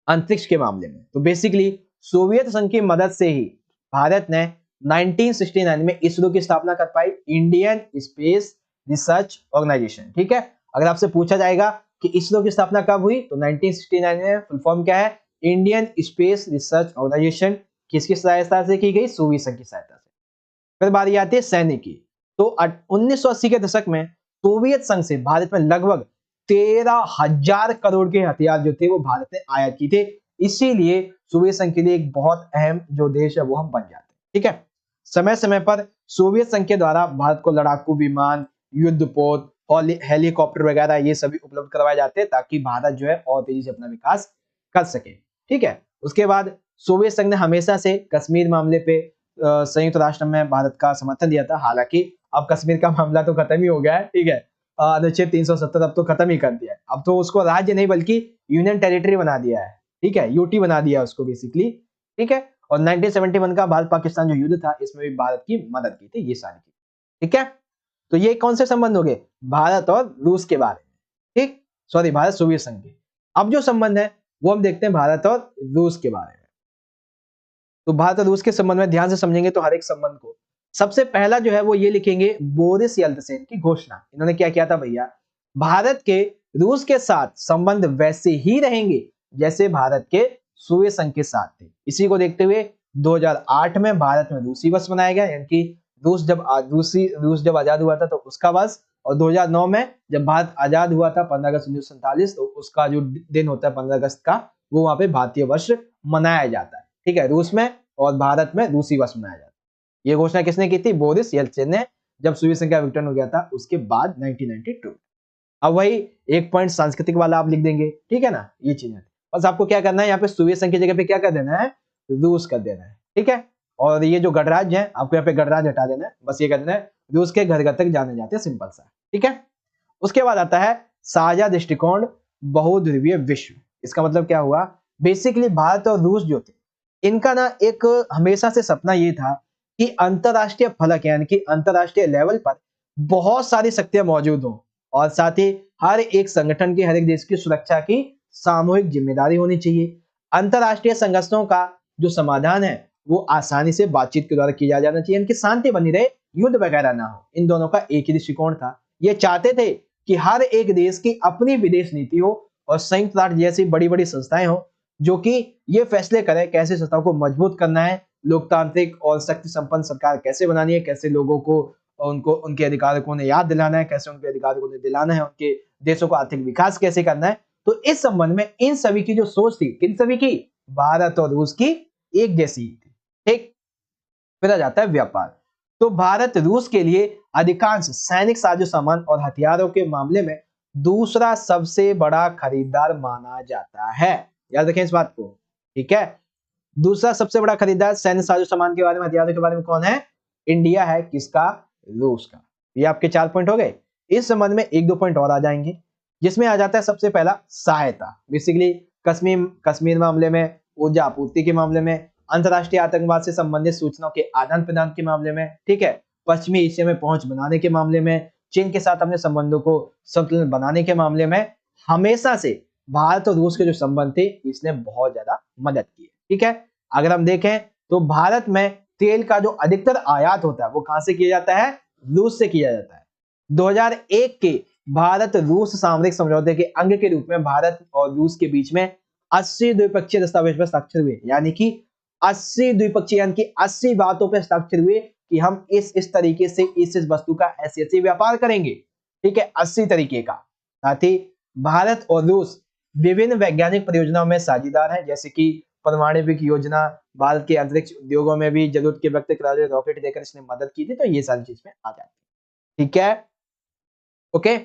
अंतरिक्ष के मामले में। तो बेसिकली सोवियत संघ की मदद से ही भारत ने 1969 में इसरो की स्थापना कर पाई, इंडियन स्पेस रिसर्च ऑर्गेनाइजेशन। ठीक है, अगर आपसे पूछा जाएगा कि इसरो की स्थापना कब हुई तो 1969 में। फुल फॉर्म क्या है? Indian Space Research Organisation. किसकी सहायता से की गई? सोवियत संघ की सहायता से। फिर बारी आती है सैन्य की। तो 1980 के दशक में सोवियत संघ से भारत में लगभग 13,000 करोड़ के हथियार जो थे वो भारत ने आयात की थे। इसीलिए सोवियत संघ के लिए एक बहुत अहम जो देश है वो हम बन जाते हैं। ठीक है, समय समय पर सोवियत संघ के द्वारा भारत को लड़ाकू विमान, युद्धपोत और हेलीकॉप्टर वगैरह ये सभी उपलब्ध करवाए जाते हैं ताकि भारत जो है और तेजी से अपना विकास कर सके। ठीक है, उसके बाद सोवियत संघ ने हमेशा से कश्मीर मामले पे संयुक्त राष्ट्र में भारत का समर्थन दिया था। हालांकि अब कश्मीर का मामला तो खत्म ही हो गया है। ठीक है, अनुच्छेद 370 अब तो खत्म ही कर दिया है, अब तो उसको राज्य नहीं बल्कि यूनियन टेरिटरी बना दिया है। ठीक है, यूटी बना दिया उसको बेसिकली। ठीक है, और 1971 का भारत पाकिस्तान जो युद्ध था इसमें भी भारत की मदद की थी, ये सारी की। ठीक है, तो ये कौन से संबंध हो गए? भारत और रूस के बारे में। ठीक, सॉरी, भारत सोवियत संघ के। अब जो संबंध है वो हम देखते हैं भारत और रूस के बारे में। तो भारत और रूस के संबंध में ध्यान से समझेंगे तो हर एक संबंध को। सबसे पहला जो है वो ये लिखेंगे, बोरिस येल्त्सिन की घोषणा। इन्होंने क्या किया था भैया? भारत के रूस के साथ संबंध वैसे ही रहेंगे जैसे भारत के सोवियत संघ के साथ थे। इसी को देखते हुए 2008 में भारत में रूसी वर्ष मनाया गया, यानी कि रूस जब आजाद हुआ था तो उसका वर्ष, और 2009 में जब भारत आजाद हुआ था 15 अगस्त 1947, तो उसका जो दिन होता है 15 अगस्त का, वो वहां पे भारतीय वर्ष मनाया जाता है। ठीक है, रूस में और भारत में रूसी वर्ष मनाया जाता है। ये घोषणा किसने की थी? बोरिस येल्त्सिन ने, जब सोवियत संघ का विघटन हो गया था उसके बाद 1992। अब वही एक पॉइंट सांस्कृतिक वाला आप लिख देंगे। ठीक है ना, ये चीज है। बस आपको क्या करना है, यहाँ पे सोवियत संघ की जगह पे क्या कर देना है? रूस कर देना है। ठीक है, और ये जो गणराज्य है आपको यहाँ पे गणराज्य हटा देना है, बस ये कर देना है रूस के घर घर तक जाने जाते हैं, सिंपल सा। ठीक है, उसके बाद आता है साझा दृष्टिकोण, बहुध्रुवीय विश्व। इसका मतलब क्या हुआ? बेसिकली भारत और रूस जो थे इनका ना एक हमेशा से सपना ये था कि अंतरराष्ट्रीय फलक यानी कि अंतरराष्ट्रीय लेवल पर बहुत सारी शक्तियां मौजूद हों, और साथ ही हर एक संगठन की, हर एक देश की सुरक्षा की सामूहिक जिम्मेदारी होनी चाहिए। अंतरराष्ट्रीय संघर्षों का जो समाधान है वो आसानी से बातचीत के द्वारा किया जाना चाहिए, इनकी शांति बनी रहे, युद्ध वगैरह ना हो। इन दोनों का एक ही दृष्टिकोण था। ये चाहते थे कि हर एक देश की अपनी विदेश नीति हो और संयुक्त राष्ट्र जैसी बड़ी बड़ी संस्थाएं हो जो कि ये फैसले करें कैसे संस्थाओं को मजबूत करना है, लोकतांत्रिक और शक्ति संपन्न सरकार कैसे बनानी है, कैसे लोगों को उनको उनके अधिकारों को याद दिलाना है, कैसे उनके अधिकारों को दिलाना है, उनके देशों को आर्थिक विकास कैसे करना है। तो इस संबंध में इन सभी की जो सोच थी, किन सभी की? भारत और रूस की एक जैसी थी। ठीक, फिर आ जाता है व्यापार। तो भारत रूस के लिए अधिकांश सैनिक साजो सामान और हथियारों के मामले में दूसरा सबसे बड़ा खरीदार माना जाता है। याद रखें इस बात को। ठीक है, दूसरा सबसे बड़ा खरीदार सैन्य साजो सामान के बारे में, हथियारों के बारे में कौन है? इंडिया है। किसका? रूस का। ये आपके 4 पॉइंट हो गए। इस संबंध में 1-2 पॉइंट और आ जाएंगे, जिसमें आ जाता है सबसे पहला सहायता। बेसिकली कश्मीर मामले में, ऊर्जा आपूर्ति के मामले में, अंतरराष्ट्रीय आतंकवाद से संबंधित सूचनाओं के आदान प्रदान के मामले में, ठीक है, पश्चिमी एशिया में पहुंच बनाने के मामले में, चीन के साथ अपने संबंधों को संतुलित बनाने के मामले में हमेशा से भारत और रूस के जो संबंध थे इसने बहुत ज्यादा मदद की है। ठीक है, अगर हम देखें तो भारत में तेल का जो अधिकतर आयात होता है वो कहां से किया जाता है? रूस से किया जाता है। 2001 के भारत रूस सामरिक समझौते के अंग के रूप में भारत और रूस के बीच में 80 द्विपक्षीय दस्तावेज पर हस्ताक्षर हुए, यानी कि 80 द्विपक्षीय, यानी कि 80 बातों पर हस्ताक्षर हुए कि हम इस तरीके से इस वस्तु का ऐसे व्यापार करेंगे। ठीक है, 80 तरीके का। साथ ही भारत और रूस विभिन्न वैज्ञानिक परियोजनाओं में साझेदार हैं, जैसे कि परमाणु योजना, भारत के अंतरिक्ष उद्योगों में भी जरूरत के वक्त रॉकेट देकर इसने मदद की थी, तो ये सारी चीज में आ जाती है। ठीक है, ओके।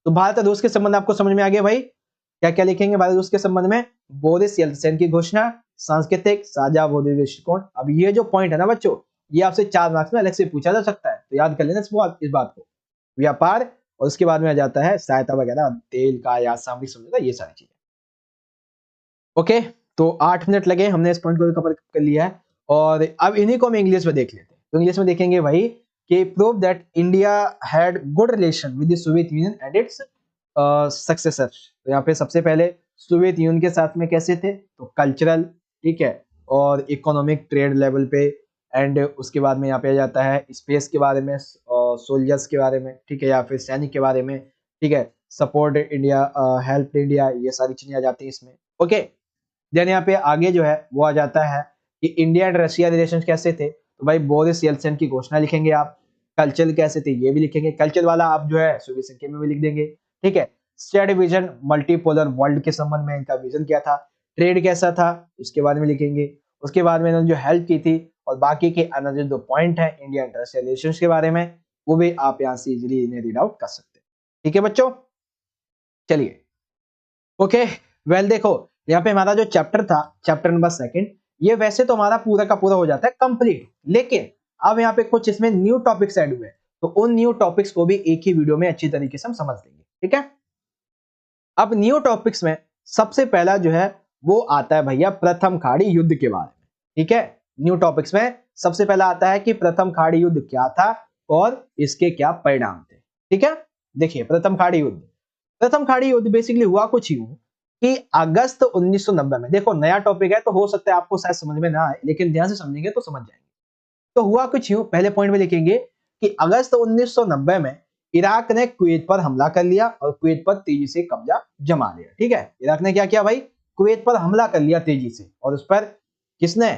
तो भारत और रूस के संबंध आपको समझ में आ गया भाई। क्या क्या लिखेंगे भारत रूस के संबंध में? बोरिस येल्त्सिन की घोषणा, सांस्कृतिक साझा बौद्धिक दृष्टिकोण। अब ये जो पॉइंट है ना बच्चों, ये आपसे 4 मार्क्स में अलग से पूछा जा सकता है, तो याद कर लेना इस बात को। व्यापार, और उसके बाद में आ जाता है सहायता वगैरह, तेल का या सामरिक समझौता, ये सारी चीजें। ओके, तो 8 मिनट लगे, हमने इस पॉइंट को कवर कर लिया है। और अब इन्हीं को हम इंग्लिश में देख लेते हैं। तो इंग्लिश में देखेंगे भाई कि prove that India had good relation with the Soviet union and it's successor. तो यहाँ पे सबसे पहले सोवियत यूनियन के साथ में कैसे थे? तो कल्चरल, ठीक है, और इकोनॉमिक ट्रेड लेवल पे, एंड उसके बाद में यहाँ पे आ जाता है स्पेस के बारे में, सोल्जर्स के बारे में, ठीक है, या फिर सैनिक के बारे में, ठीक है, सपोर्ट इंडिया, हेल्प इंडिया, ये सारी चीजें आ जाती है इसमें। ओके, देन यहाँ पे आगे जो है वो आ जाता है कि इंडिया एंड रशिया रिलेशन कैसे थे? तो भाई बोरिस येल्त्सिन की घोषणा लिखेंगे आप। कल्चर कैसे थे ये भी लिखेंगे, कल्चर वाला आप जो है सोवियत संघ में भी लिख देंगे। ठीक है, स्टेट विजन मल्टीपोलर वर्ल्ड के संबंध में इनका विजन क्या था, ट्रेड कैसा था, उसके बारे में लिखेंगे। उसके बाद में इन्होंने जो हेल्प की थी, और बाकी के अनदर जो पॉइंट है इंडिया एंड रशिया रिलेशन के बारे में, वो भी आप यहाँ से इजिली इन्हें रीड आउट कर सकते हैं। ठीक है बच्चों, चलिए। ओके, वेल देखो यहाँ पे हमारा जो चैप्टर था, चैप्टर नंबर 2, ये वैसे तो हमारा पूरा का पूरा हो जाता है कंप्लीट, लेकिन अब यहाँ पे कुछ इसमें न्यू टॉपिक्स ऐड हुए, तो उन न्यू टॉपिक्स को भी एक ही वीडियो में अच्छी तरीके से हम समझ लेंगे। ठीक है, अब न्यू टॉपिक्स में सबसे पहला जो है वो आता है भैया प्रथम खाड़ी युद्ध के बारे में। ठीक है, न्यू टॉपिक्स में सबसे पहला आता है कि प्रथम खाड़ी युद्ध क्या था और इसके क्या परिणाम थे। ठीक है, देखिए प्रथम खाड़ी युद्ध, प्रथम खाड़ी युद्ध बेसिकली हुआ कुछ यूं कि अगस्त 1990 में, देखो नया टॉपिक है तो हो सकता है आपको शायद समझ में ना आए, लेकिन ध्यान से समझेंगे तो समझ जाएंगे। तो हुआ कुछ यूं, पहले पॉइंट में लिखेंगे कि अगस्त 1990 में इराक ने कुवैत पर हमला कर लिया और कुवैत पर तेजी से कब्जा जमा लिया। ठीक है, इराक ने क्या किया भाई? कुवैत पर हमला कर लिया तेजी से, और उस पर किसने?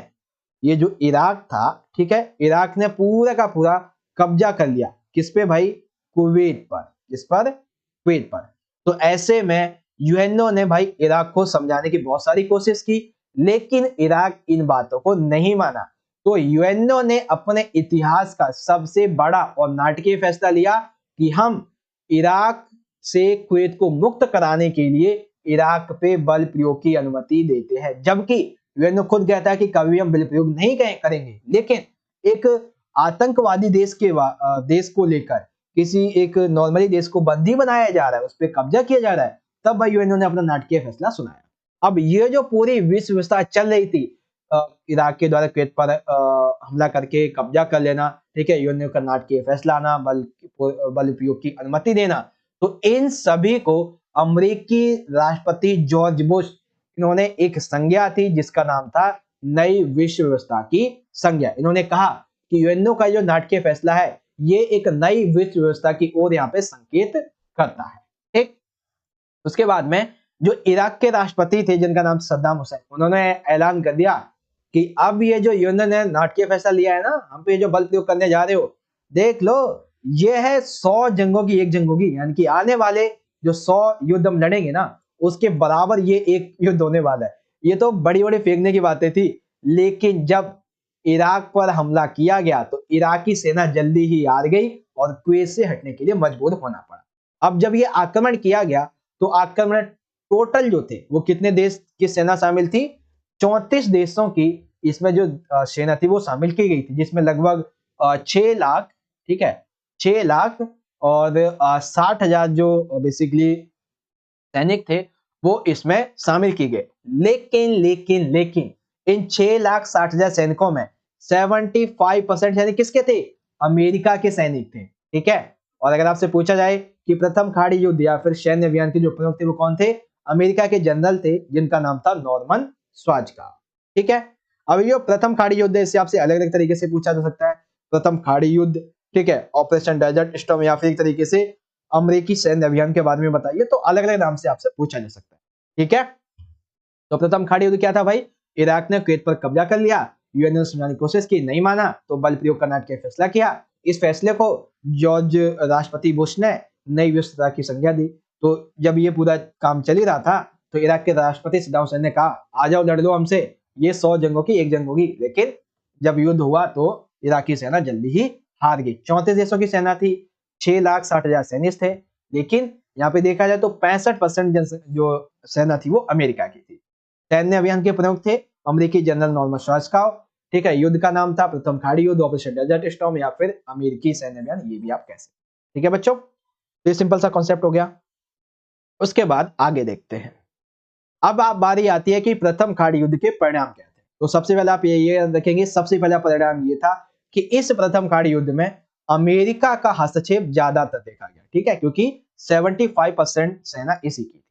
ये जो इराक था, ठीक है, इराक ने पूरा का पूरा कब्जा कर लिया। किस पे भाई? कुवैत पर। किस पर? कुवैत पर। तो ऐसे में यूएनओ ने भाई इराक को समझाने की बहुत सारी कोशिश की, लेकिन इराक इन बातों को नहीं माना। तो यूएनओ ने अपने इतिहास का सबसे बड़ा और नाटकीय फैसला लिया कि हम इराक से कुवैत को मुक्त कराने के लिए इराक पे बल प्रयोग की अनुमति देते हैं, जबकि यूएनओ खुद कहता है कि कभी हम बल प्रयोग नहीं करेंगे, लेकिन एक आतंकवादी देश को लेकर किसी एक नॉर्मली देश को बंदी बनाया जा रहा है, उस पर कब्जा किया जा रहा है, तब भाई यूएनओ ने अपना नाटकीय फैसला सुनाया। अब ये जो पूरी विश्व व्यवस्था चल रही थी, इराक के द्वारा कुवैत पर हमला करके कब्जा कर लेना, ठीक है, यूएनओ का नाटकीय फैसला आना, बल प्रयोग की अनुमति देना, तो इन सभी को अमेरिकी राष्ट्रपति जॉर्ज बुश, इन्होंने एक संज्ञा थी जिसका नाम था नई विश्व व्यवस्था की संज्ञा। इन्होंने कहा कि यूएनओ का जो नाटकीय फैसला है ये एक नई विश्व व्यवस्था की ओर यहाँ पे संकेत करता है। ठीक, उसके बाद में जो इराक के राष्ट्रपति थे जिनका नाम सद्दाम हुसैन, उन्होंने ऐलान कर दिया कि अब ये जो यूएनओ ने नाटकीय फैसला लिया है ना, हम पे जो बल प्रयोग करने जा रहे हो, देख लो ये है 100 जंगों की एक जंग होगी, यानी कि आने वाले जो 100 युद्ध हम लड़ेंगे ना, उसके बराबर ये एक युद्ध होने वाला है। ये तो बड़ी बड़ी फेंकने की बातें थी, लेकिन जब इराक पर हमला किया गया तो इराकी सेना जल्दी ही हार गई और कुवैत से हटने के लिए मजबूर होना पड़ा। अब जब ये आक्रमण किया गया तो आक्रमण टोटल जो थे वो कितने देश की सेना शामिल थी? 34 देशों की इसमें जो सेना थी वो शामिल की गई थी, जिसमें लगभग 6 लाख, ठीक है, 6 लाख और 60,000 जो बेसिकली सैनिक थे वो इसमें शामिल की गए। लेकिन इन 6,60,000 सैनिकों में 75% सैनिक किसके थे? अमेरिका के सैनिक थे। ठीक है, और अगर आपसे पूछा जाए कि प्रथम खाड़ी युद्ध या फिर सैन्य अभियान के जो प्रमुख थे वो कौन थे? अमेरिका के जनरल थे जिनका नाम था नॉर्मन श्वार्ज़काम्प। ठीक है, अब ये प्रथम खाड़ी युद्ध इससे आपसे अलग अलग तरीके से पूछा जा सकता है। प्रथम खाड़ी युद्ध ठीक है, ऑपरेशन डेजर्ट स्टॉर्म या फिर एक तरीके से अमेरिकी सैन्य अभियान के बारे में बताइए, तो अलग अलग नाम से आपसे पूछा जा सकता है। ठीक है, तो प्रथम खाड़ी युद्ध क्या था भाई? इराक ने कुवैत पर कब्जा कर लिया, यूएन ने समझाने की कोशिश की, नहीं माना, तो बल प्रयोग करना का फैसला किया। इस फैसले को जॉर्ज राष्ट्रपति बुश ने नई विश्व युद्ध की संज्ञा दी। तो जब ये पूरा काम चल ही रहा था, तो इराक के राष्ट्रपति सद्दाम हुसैन ने कहा, आ जाओ लड़ लो हमसे, ये 100 जंगों की एक जंग होगी। लेकिन जब युद्ध हुआ तो इराकी सेना जल्दी ही हार गई। 34 देशों की सेना थी, 6,60,000 सैनिक थे, लेकिन यहाँ पे देखा जाए तो 65% जो सेना थी वो अमेरिका की थी। सैन्य अभियान के प्रमुख थे अमेरिकी जनरल नॉर्मन श्वार्ज़काउ। ठीक है, युद्ध का नाम था प्रथम खाड़ी युद्ध, ऑपरेशन डेजर्ट स्टॉर्म या फिर अमेरिकी सैन्य अभियान, ये भी आप कह सकते हैं। ठीक है बच्चों, तो ये सिंपल सा कॉन्सेप्ट हो गया। उसके बाद आगे देखते हैं। अब आप बारी आती है कि प्रथम खाड़ी युद्ध के परिणाम क्या थे। तो सबसे पहले आप ये देखेंगे, सबसे पहला परिणाम ये था कि इस प्रथम खाड़ी युद्ध में अमेरिका का हस्तक्षेप ज्यादातर देखा गया। ठीक है, क्योंकि 75% सेना इसी की थी।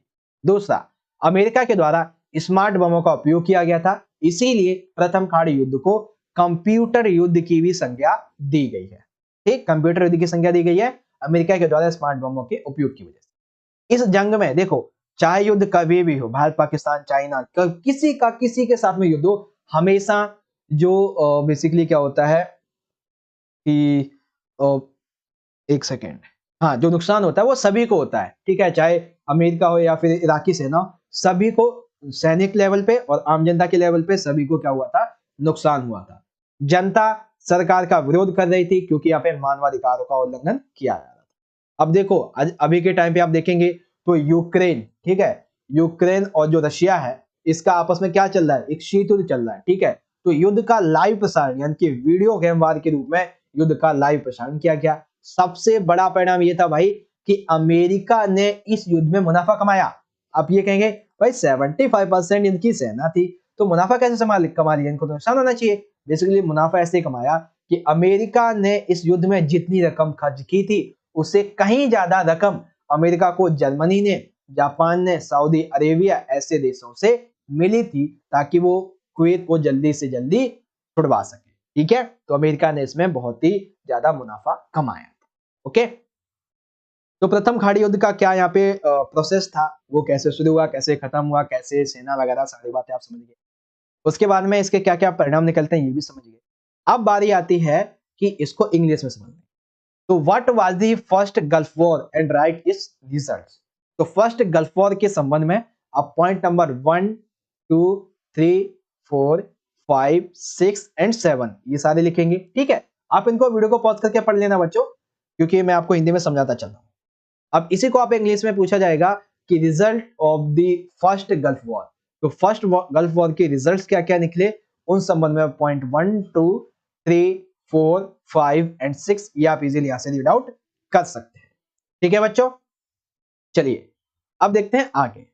दूसरा, अमेरिका के द्वारा स्मार्ट बमों का उपयोग किया गया था, इसीलिए प्रथम खाड़ी युद्ध को कंप्यूटर युद्ध की भी संज्ञा दी गई है। ठीक, कंप्यूटर युद्ध की संज्ञा दी गई है अमेरिका के द्वारा स्मार्ट बमों के उपयोग की वजह से। इस जंग में देखो, चाहे युद्ध कभी भी हो, भारत पाकिस्तान चाइना, किसी के साथ में युद्ध हो, हमेशा जो बेसिकली क्या होता है कि एक सेकेंड, हाँ, जो नुकसान होता है वो सभी को होता है। ठीक है, चाहे अमेरिका हो या फिर इराकी सेना हो, सभी को, सैनिक लेवल पे और आम जनता के लेवल पे सभी को क्या हुआ था? नुकसान हुआ था। जनता सरकार का विरोध कर रही थी क्योंकि यहाँ पे मानवाधिकारों का उल्लंघन किया जा रहा था। अब देखो, अभी के टाइम पे आप देखेंगे तो यूक्रेन, ठीक है, यूक्रेन और जो रशिया है, इसका आपस में क्या चल रहा है? एक शीत युद्ध चल रहा है। ठीक है, तो युद्ध का लाइव प्रसारण यानी कि वीडियो गेम वार के रूप में युद्ध का लाइव प्रसारण किया गया। सबसे बड़ा परिणाम यह था भाई कि अमेरिका ने इस युद्ध में मुनाफा कमाया। आप ये कहेंगे भाई 75% इनकी सेना थी, तो मुनाफा कैसे कमा लिया? इनको तो नुकसान होना चाहिए। बेसिकली मुनाफा ऐसे कमाया कि अमेरिका ने इस युद्ध में जितनी रकम खर्च की थी, उससे कहीं ज्यादा रकम अमेरिका को जर्मनी ने, जापान ने, सऊदी अरेबिया ऐसे देशों से मिली थी, ताकि वो कुवैत को जल्दी से जल्दी छुड़वा सके। ठीक है, तो अमेरिका ने इसमें बहुत ही ज्यादा मुनाफा कमाया। ओके, तो प्रथम खाड़ी युद्ध का क्या यहाँ पे प्रोसेस था, वो कैसे शुरू हुआ, कैसे खत्म हुआ, कैसे सेना वगैरह, सारी बातें आप समझ गए। उसके बाद में इसके क्या क्या परिणाम निकलते हैं ये भी समझ गए। अब बारी आती है कि इसको इंग्लिश में समझने। तो what was the first gulf war and right it's results. तो फर्स्ट गल्फ वॉर के संबंध में आप पॉइंट नंबर 1, 2, 3, 4, 5, 6 एंड 7 ये सारे लिखेंगे। ठीक है, आप इनको वीडियो को पॉज करके पढ़ लेना बच्चों, क्योंकि मैं आपको हिंदी में समझाता चल रहा हूं। अब इसी को आप इंग्लिश में पूछा जाएगा कि result of the first gulf war. तो फर्स्ट गल्फ वॉर के रिजल्ट्स क्या क्या निकले, उन संबंध में पॉइंट 1, 2, 3, 4, 5 एंड 6 ये आप इजीली यहां से रीड आउट कर सकते हैं। ठीक है बच्चों, चलिए अब देखते हैं आगे।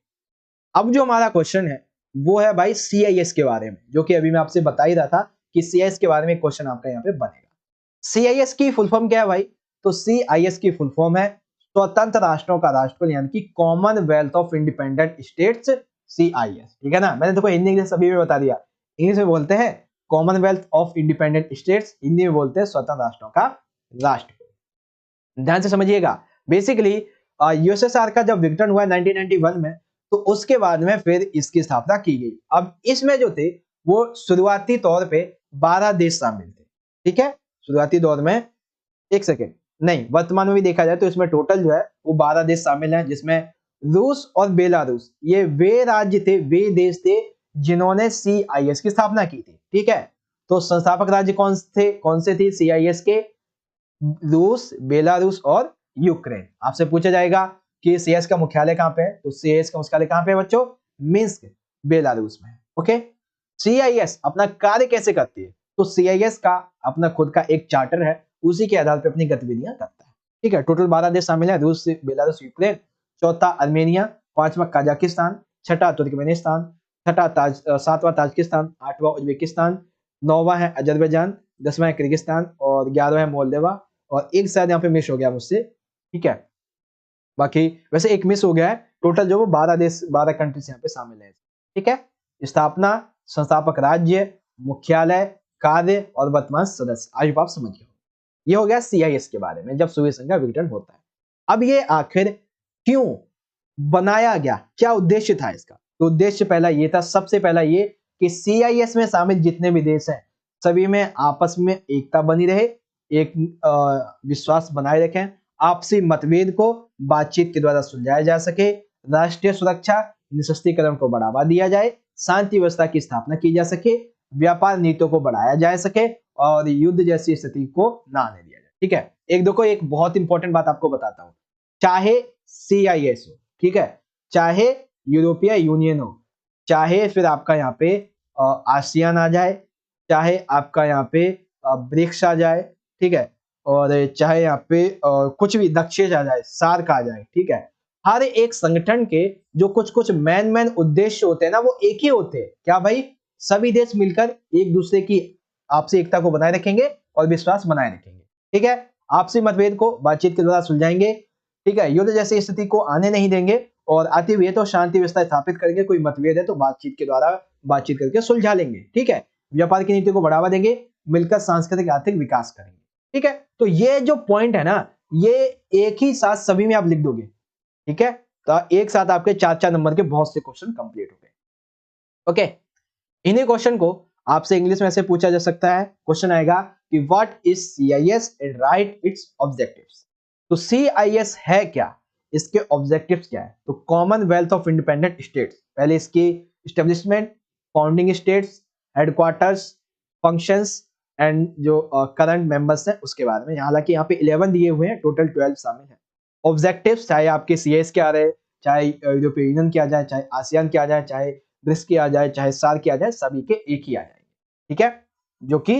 अब जो हमारा क्वेश्चन है वो है भाई CIS के बारे में, जो कि अभी मैं आपसे बता ही रहा था कि CIS के बारे में क्वेश्चन आपका यहाँ पे बनेगा। CIS की फुल फॉर्म क्या है भाई? तो CIS की फुल फॉर्म है स्वतंत्र राष्ट्रों का राष्ट्रकुल, यानी कि Commonwealth of independent states, CIS। ठीक है ना, मैंने देखो हिंदी इंग्लिश सभी में बता दिया। इंग्लिश में बोलते हैं Commonwealth of independent states, Hindi में बोलते हैं स्वतंत्र राष्ट्रों का राष्ट्रकुल। ध्यान से समझिएगा। बेसिकली USSR का जब विघटन हुआ 1991 में, तो उसके बाद में फिर इसकी स्थापना की गई। अब इसमें जो थे वो शुरुआती तौर पे 12 देश शामिल थे। ठीक है, शुरुआती दौर में, एक सेकेंड, नहीं, वर्तमान में भी देखा जाए तो इसमें टोटल जो है वो 12 देश शामिल हैं, जिसमें रूस और बेलारूस ये वे राज्य थे, वे देश थे जिन्होंने CIS की स्थापना की थी। ठीक है, तो संस्थापक राज्य कौन से थे CIS के? रूस, बेलारूस और यूक्रेन। आपसे पूछा जाएगा कि CIS का मुख्यालय कहां पे है, तो CIS का मुख्यालय कहां पे है बच्चों? मिन्स्क, बेलारूस में। ओके, CIS अपना कार्य कैसे करती है? तो CIS का अपना खुद का एक चार्टर है, उसी के आधार पर अपनी गतिविधियां करता है। ठीक है, टोटल 12 देश शामिल है, रूस, बेलारूस, यूक्रेन, चौथा अर्मेनिया, पांचवा कजाकिस्तान, छठा तुर्कमेनिस्तान, सातवां ताजिकिस्तान, आठवां उज्बेकिस्तान, नौवां है अजरबैजान, 10वां है किर्गिस्तान और 11वां है मोल्दोवा, और एक शायद यहाँ पे मिस हो गया मुझसे। ठीक है, बाकी वैसे एक मिस हो गया है, टोटल जो वो 12 देश, 12 कंट्रीज यहाँ पे शामिल है। ठीक है, स्थापना, संस्थापक राज्य, मुख्यालय, कार्य और वर्तमान सदस्य, आज आप समझ गए। ये हो गया CIS के बारे में, जब सोवियत संघ का विघटन होता है। अब ये आखिर क्यों बनाया गया, क्या उद्देश्य था इसका? तो उद्देश्य पहला ये था, सबसे पहला ये कि CIS में शामिल जितने भी देश हैं सभी में आपस में एकता बनी रहे, एक विश्वास बनाए रखें, आपसी मतभेद को बातचीत के द्वारा सुलझाया जा सके, राष्ट्रीय सुरक्षा निशस्त्रीकरण को बढ़ावा दिया जाए, शांति व्यवस्था की स्थापना की जा सके, व्यापार नीतियों को बढ़ाया जा सके और युद्ध जैसी स्थिति को ना आने दिया जाए। ठीक है, एक देखो एक बहुत इंपॉर्टेंट बात आपको बताता हूं, चाहे CIS हो, ठीक है, चाहे यूरोपीय यूनियन हो, चाहे फिर आपका यहाँ पे आसियान आ जाए, चाहे आपका यहाँ पे ब्रिक्स आ जाए, ठीक है, और चाहे यहाँ पे कुछ भी दक्षिण आ जाए, सार्क आ जाए, ठीक है, हर एक संगठन के जो कुछ कुछ मेन उद्देश्य होते हैं ना, वो एक ही होते हैं। क्या भाई? सभी देश मिलकर एक दूसरे की आपसी एकता को बनाए रखेंगे और विश्वास बनाए रखेंगे। ठीक है, आपसी मतभेद को बातचीत के द्वारा सुलझाएंगे, ठीक है, युद्ध जैसी स्थिति को आने नहीं देंगे और आती हुई तो शांति व्यवस्था स्थापित करेंगे। कोई मतभेद है तो बातचीत के द्वारा बातचीत करके सुलझा लेंगे। ठीक है, व्यापार की नीति को बढ़ावा देंगे, मिलकर सांस्कृतिक आर्थिक विकास करेंगे। ठीक है, तो ये जो पॉइंट है ना, ये एक ही साथ सभी में आप लिख दोगे। ठीक है, तो एक साथ आपके 4-4 नंबर के बहुत से क्वेश्चन कंप्लीट हो गए। ओके, इन्हीं क्वेश्चन को आपसे इंग्लिश में ऐसे पूछा जा सकता है, क्वेश्चन आएगा कि what is CIS and right it's objectives. तो CIS है क्या, इसके ऑब्जेक्टिव्स क्या है? तो कॉमनवेल्थ ऑफ इंडिपेंडेंट स्टेट्स, पहले इसकी establishment, founding states, headquarters, functions and जो करंट मेंबर्स हैं उसके बारे में। हालांकि यहाँ पे 11 दिए हुए हैं, टोटल 12 शामिल है। ऑब्जेक्टिव्स चाहे आपके CIS के आ रहे, चाहे यूरोपीय यूनियन के आ जाए, चाहे आसियान के आ जाए, चाहे ब्रिक्स के आ जाए, चाहे सार्क के आ जाए, सभी के एक ही आ जाएंगे। ठीक है, जो कि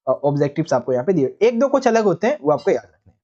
ऑब्जेक्टिव्स आपको यहाँ पे दिए, एक दो कुछ अलग होते हैं वो आपको याद रखने हैं।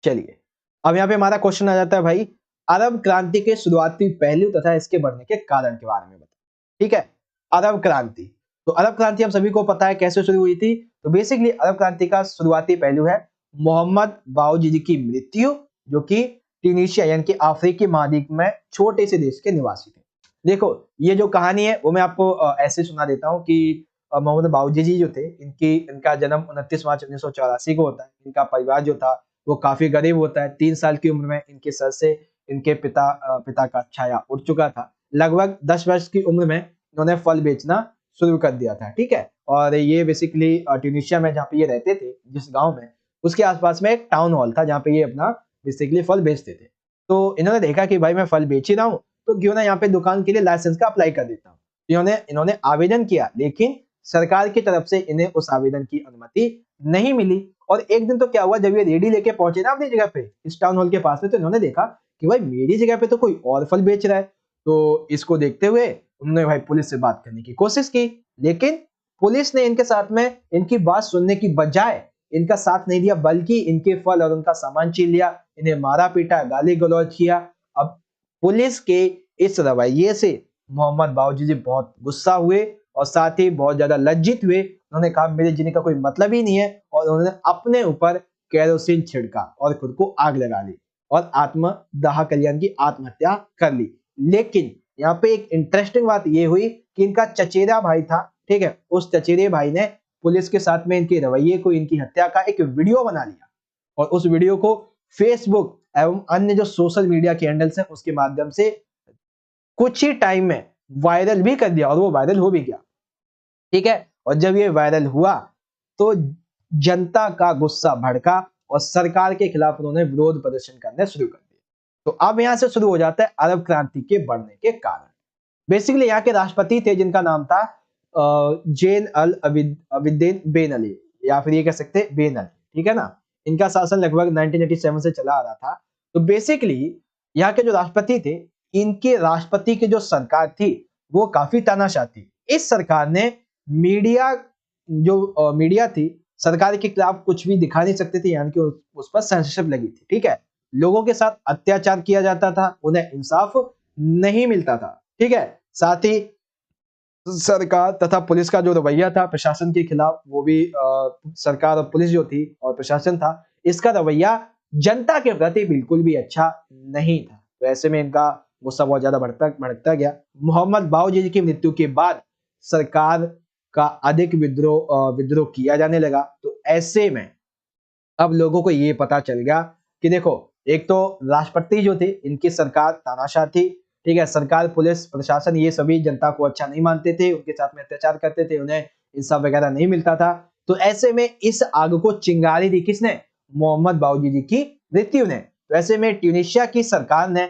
चलिए, अब यहाँ पे हमारा क्वेश्चन आ जाता है भाई, अरब क्रांति के शुरुआती पहलू तथा इसके बढ़ने के कारण के बारे में बताओ। ठीक है, अरब क्रांति, तो अरब क्रांति हम सभी को पता है कैसे शुरू हुई थी। तो बेसिकली अरब क्रांति का शुरुआती पहलू है मोहम्मद बाऊजीजी की मृत्यु, जो कि ट्यूनीशिया यानी कि अफ्रीकी महाद्वीप में छोटे से देश के निवासी थे। देखो ये जो कहानी है वो मैं आपको ऐसे सुना देता हूँ कि मोहम्मद बाऊजीजी जो थे, इनका जन्म 29 मार्च 1984 को होता है। इनका परिवार जो था वो काफी गरीब होता है। 3 साल की उम्र में इनके सर से इनके पिता का छाया उड़ चुका था। लगभग 10 वर्ष की उम्र में इन्होंने फल बेचना शुरू कर दिया था। ठीक है, और ये बेसिकली ट्यूनीशिया में जहाँ पे ये रहते थे, जिस गांव में, उसके आसपास में एक टाउन हॉल था जहाँ पे ये अपना बेसिकली फल बेचते थे। तो इन्होंने देखा कि भाई मैं फल बेच ही रहा हूँ, तो क्यों ना यहाँ पे दुकान के लिए लाइसेंस का अप्लाई कर देता हूँ। इन्होंने आवेदन किया, लेकिन सरकार की तरफ से इन्हें उस आवेदन की अनुमति नहीं मिली। और एक दिन तो क्या हुआ, जब ये रेडी लेके पहुंचे ना अपनी जगह पे, इस टाउन हॉल के पास में, तो इन्होंने देखा कि भाई मेरी जगह पे तो कोई और फल बेच रहा है। तो इसको देखते हुए उन्होंने भाई पुलिस से बात करने की कोशिश की, लेकिन पुलिस ने इनके साथ में इनकी बात सुनने की बजाय इनका साथ नहीं दिया, बल्कि इनके फल और उनका सामान छीन लिया, इन्हें मारा पीटा, गाली गलौज किया। अब पुलिस के इस रवैये से मोहम्मद बाऊजीजी बहुत गुस्सा हुए और साथ ही बहुत ज्यादा लज्जित हुए। उन्होंने कहा मेरे जीने का कोई मतलब ही नहीं है, और उन्होंने अपने ऊपर केरोसिन छिड़का और खुद को आग लगा ली और आत्मदाह कल्याण की आत्महत्या कर ली। लेकिन यहाँ पे एक इंटरेस्टिंग बात ये हुई कि इनका चचेरा भाई था, ठीक है, उस चचेरे भाई ने पुलिस के साथ में इनके रवैये को, इनकी हत्या का एक वीडियो बना लिया और उस वीडियो को फेसबुक एवं अन्य जो सोशल मीडिया के हैंडल्स हैं उसके माध्यम से कुछ ही टाइम में वायरल भी कर दिया, और वो वायरल हो भी गया। ठीक है, और जब ये वायरल हुआ तो जनता का गुस्सा भड़का और सरकार के खिलाफ उन्होंने विरोध प्रदर्शन करने शुरू कर दिए। तो अब यहां से शुरू हो जाता है अरब क्रांति के बढ़ने के कारण। बेसिकली यहाँ के राष्ट्रपति थे जिनका नाम था जेन अल अबिदीन बेन अली, या फिर ये कह सकते हैं बेन अली। ठीक है ना, इनका शासन लगभग 1987 से चला आ रहा था। तो बेसिकली यहाँ के जो राष्ट्रपति थे, इनके राष्ट्रपति की जो सरकार थी वो काफी तानाशाह थी। इस सरकार ने मीडिया थी, सरकार के खिलाफ कुछ भी दिखा नहीं सकते थे, यानी कि उस पर सेंसरशिप लगी थी। ठीक है, लोगों के साथ अत्याचार किया जाता था, उन्हें इंसाफ नहीं मिलता था। ठीक है, साथ ही सरकार तथा पुलिस का जो रवैया था प्रशासन के खिलाफ, वो भी सरकार और पुलिस जो थी और प्रशासन था, इसका रवैया जनता के प्रति बिल्कुल भी अच्छा नहीं था। तो ऐसे में इनका गुस्सा बहुत ज्यादा भड़कता गया। मोहम्मद बाऊजी की मृत्यु के बाद सरकार का अधिक विद्रोह किया जाने लगा। तो ऐसे में अब लोगों को ये पता चल गया कि देखो, एक तो राष्ट्रपति जो थे इनकी सरकार तानाशाह थी, ठीक है, सरकार पुलिस प्रशासन ये सभी जनता को अच्छा नहीं मानते थे, उनके साथ में अत्याचार करते थे, उन्हें इंसाफ वगैरह नहीं मिलता था। तो ऐसे में इस आग को चिंगारी दी किसने? मोहम्मद बावूजी जी की मृत्यु ने। तो ऐसे में ट्यूनीशिया की सरकार ने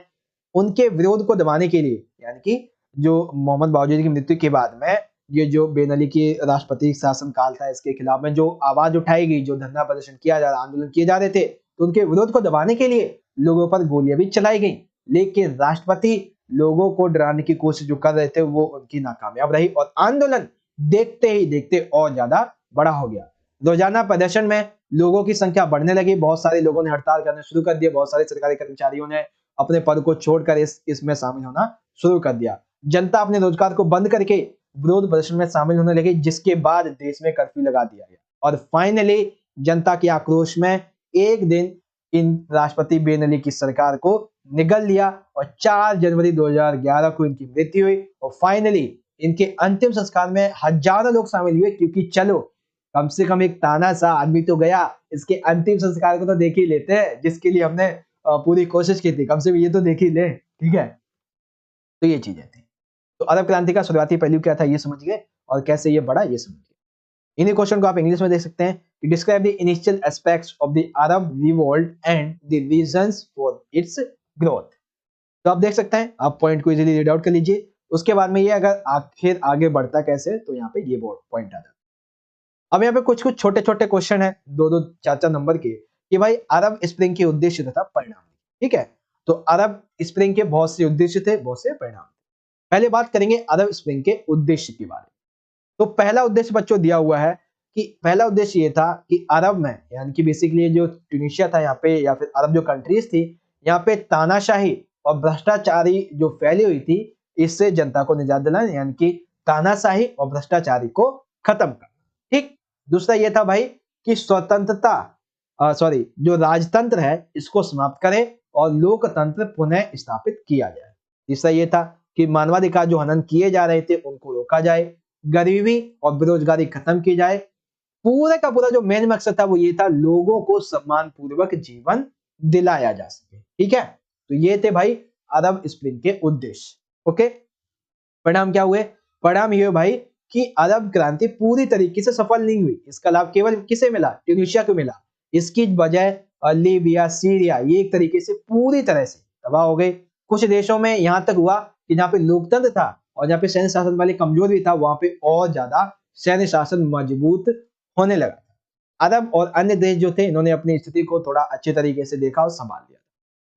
उनके विरोध को दबाने के लिए, यानी कि जो मोहम्मद बावूजी जी की मृत्यु के बाद में ये जो बेन अली की राष्ट्रपति शासन काल था, इसके खिलाफ में जो आवाज उठाई गई, जो धरना प्रदर्शन किया जा रहा, आंदोलन किए जा रहे थे, तो उनके विरोध को दबाने के लिए लोगों पर गोलियां भी चलाई गई। लेकिन राष्ट्रपति लोगों को डराने की कोशिश जो कर रहे थे वो उनकी नाकामयाब रही और आंदोलन देखते ही देखते और ज्यादा बड़ा हो गया। रोजाना प्रदर्शन में लोगों की संख्या बढ़ने लगी, बहुत सारे लोगों ने हड़ताल करना शुरू कर दिया, बहुत सारे सरकारी कर्मचारियों ने अपने पद को छोड़कर इसमें शामिल होना शुरू कर दिया। जनता अपने रोजगार को बंद करके विरोध प्रदर्शन में शामिल होने लगी, जिसके बाद देश में कर्फ्यू लगा दिया गया और फाइनली जनता के आक्रोश में एक दिन इन राष्ट्रपति बेन अली की सरकार को निगल लिया और 4 जनवरी 2011 को इनकी मृत्यु हुई और फाइनली इनके अंतिम संस्कार में हजारों लोग शामिल हुए, क्योंकि चलो कम से कम एक तानाशाह आदमी तो गया, इसके अंतिम संस्कार को तो देख ही लेते हैं, जिसके लिए हमने पूरी कोशिश की थी, कम से कम ये तो देख ही ले, ठीक है। तो ये चीजें थी। तो अरब क्रांति का शुरुआती पहलू क्या था ये समझ गए और कैसे ये बढ़ा ये समझ गए। इन्हीं क्वेश्चन को आप इंग्लिश में देख सकते हैं कि describe the initial aspects of the Arab revolt and the reasons for its growth. तो आप देख सकते हैं, आप पॉइंट को इजीली रीड आउट कर लीजिए। उसके बाद में ये अगर आखिर आगे बढ़ता कैसे, तो यहाँ पे ये पॉइंट आ जाता है। अब यहाँ पे कुछ कुछ छोटे छोटे क्वेश्चन है, 2-2 4-4 नंबर के, कि भाई अरब स्प्रिंग के उद्देश्य तथा परिणाम, ठीक है। तो अरब स्प्रिंग के बहुत से उद्देश्य थे, बहुत से परिणाम। पहले बात करेंगे अरब स्प्रिंग के उद्देश्य के बारे में। तो पहला उद्देश्य बच्चों दिया हुआ है कि पहला उद्देश्य ये था कि अरब में, यानी कि बेसिकली जो ट्यूनीशिया था यहाँ पे, या फिर अरब जो कंट्रीज थी, यहाँ पे तानाशाही और भ्रष्टाचारी जो फैली हुई थी, इससे जनता को निजात दिलाना, यानी कि तानाशाही और भ्रष्टाचारी को खत्म करना। ठीक। दूसरा ये था भाई कि जो राजतंत्र है इसको समाप्त करें और लोकतंत्र पुनः स्थापित किया जाए। तीसरा ये था कि मानवाधिकार जो हनन किए जा रहे थे उनको रोका जाए, गरीबी और बेरोजगारी खत्म की जाए। पूरे का पूरा जो मेन मकसद था वो ये था, लोगों को सम्मान पूर्वक जीवन दिलाया जा सके, ठीक है। तो ये थे भाई अरब स्प्रिंग के उद्देश्य। ओके, परिणाम क्या हुए? परिणाम ये भाई कि अरब क्रांति पूरी तरीके से सफल नहीं हुई। इसका लाभ केवल किसे मिला? ट्यूनीशिया को मिला। इसकी बजाय लीबिया, सीरिया, ये एक तरीके से पूरी तरह से तबाह हो गए। कुछ देशों में यहां तक हुआ कि जहां पे लोकतंत्र था और जहां पे सैन्य शासन वाले कमजोर भी था, वहां पे और ज्यादा सैन्य शासन मजबूत होने लगा। अरब और अन्य देश जो थे, इन्होंने अपनी स्थिति को थोड़ा अच्छे तरीके से देखा और संभाल लिया,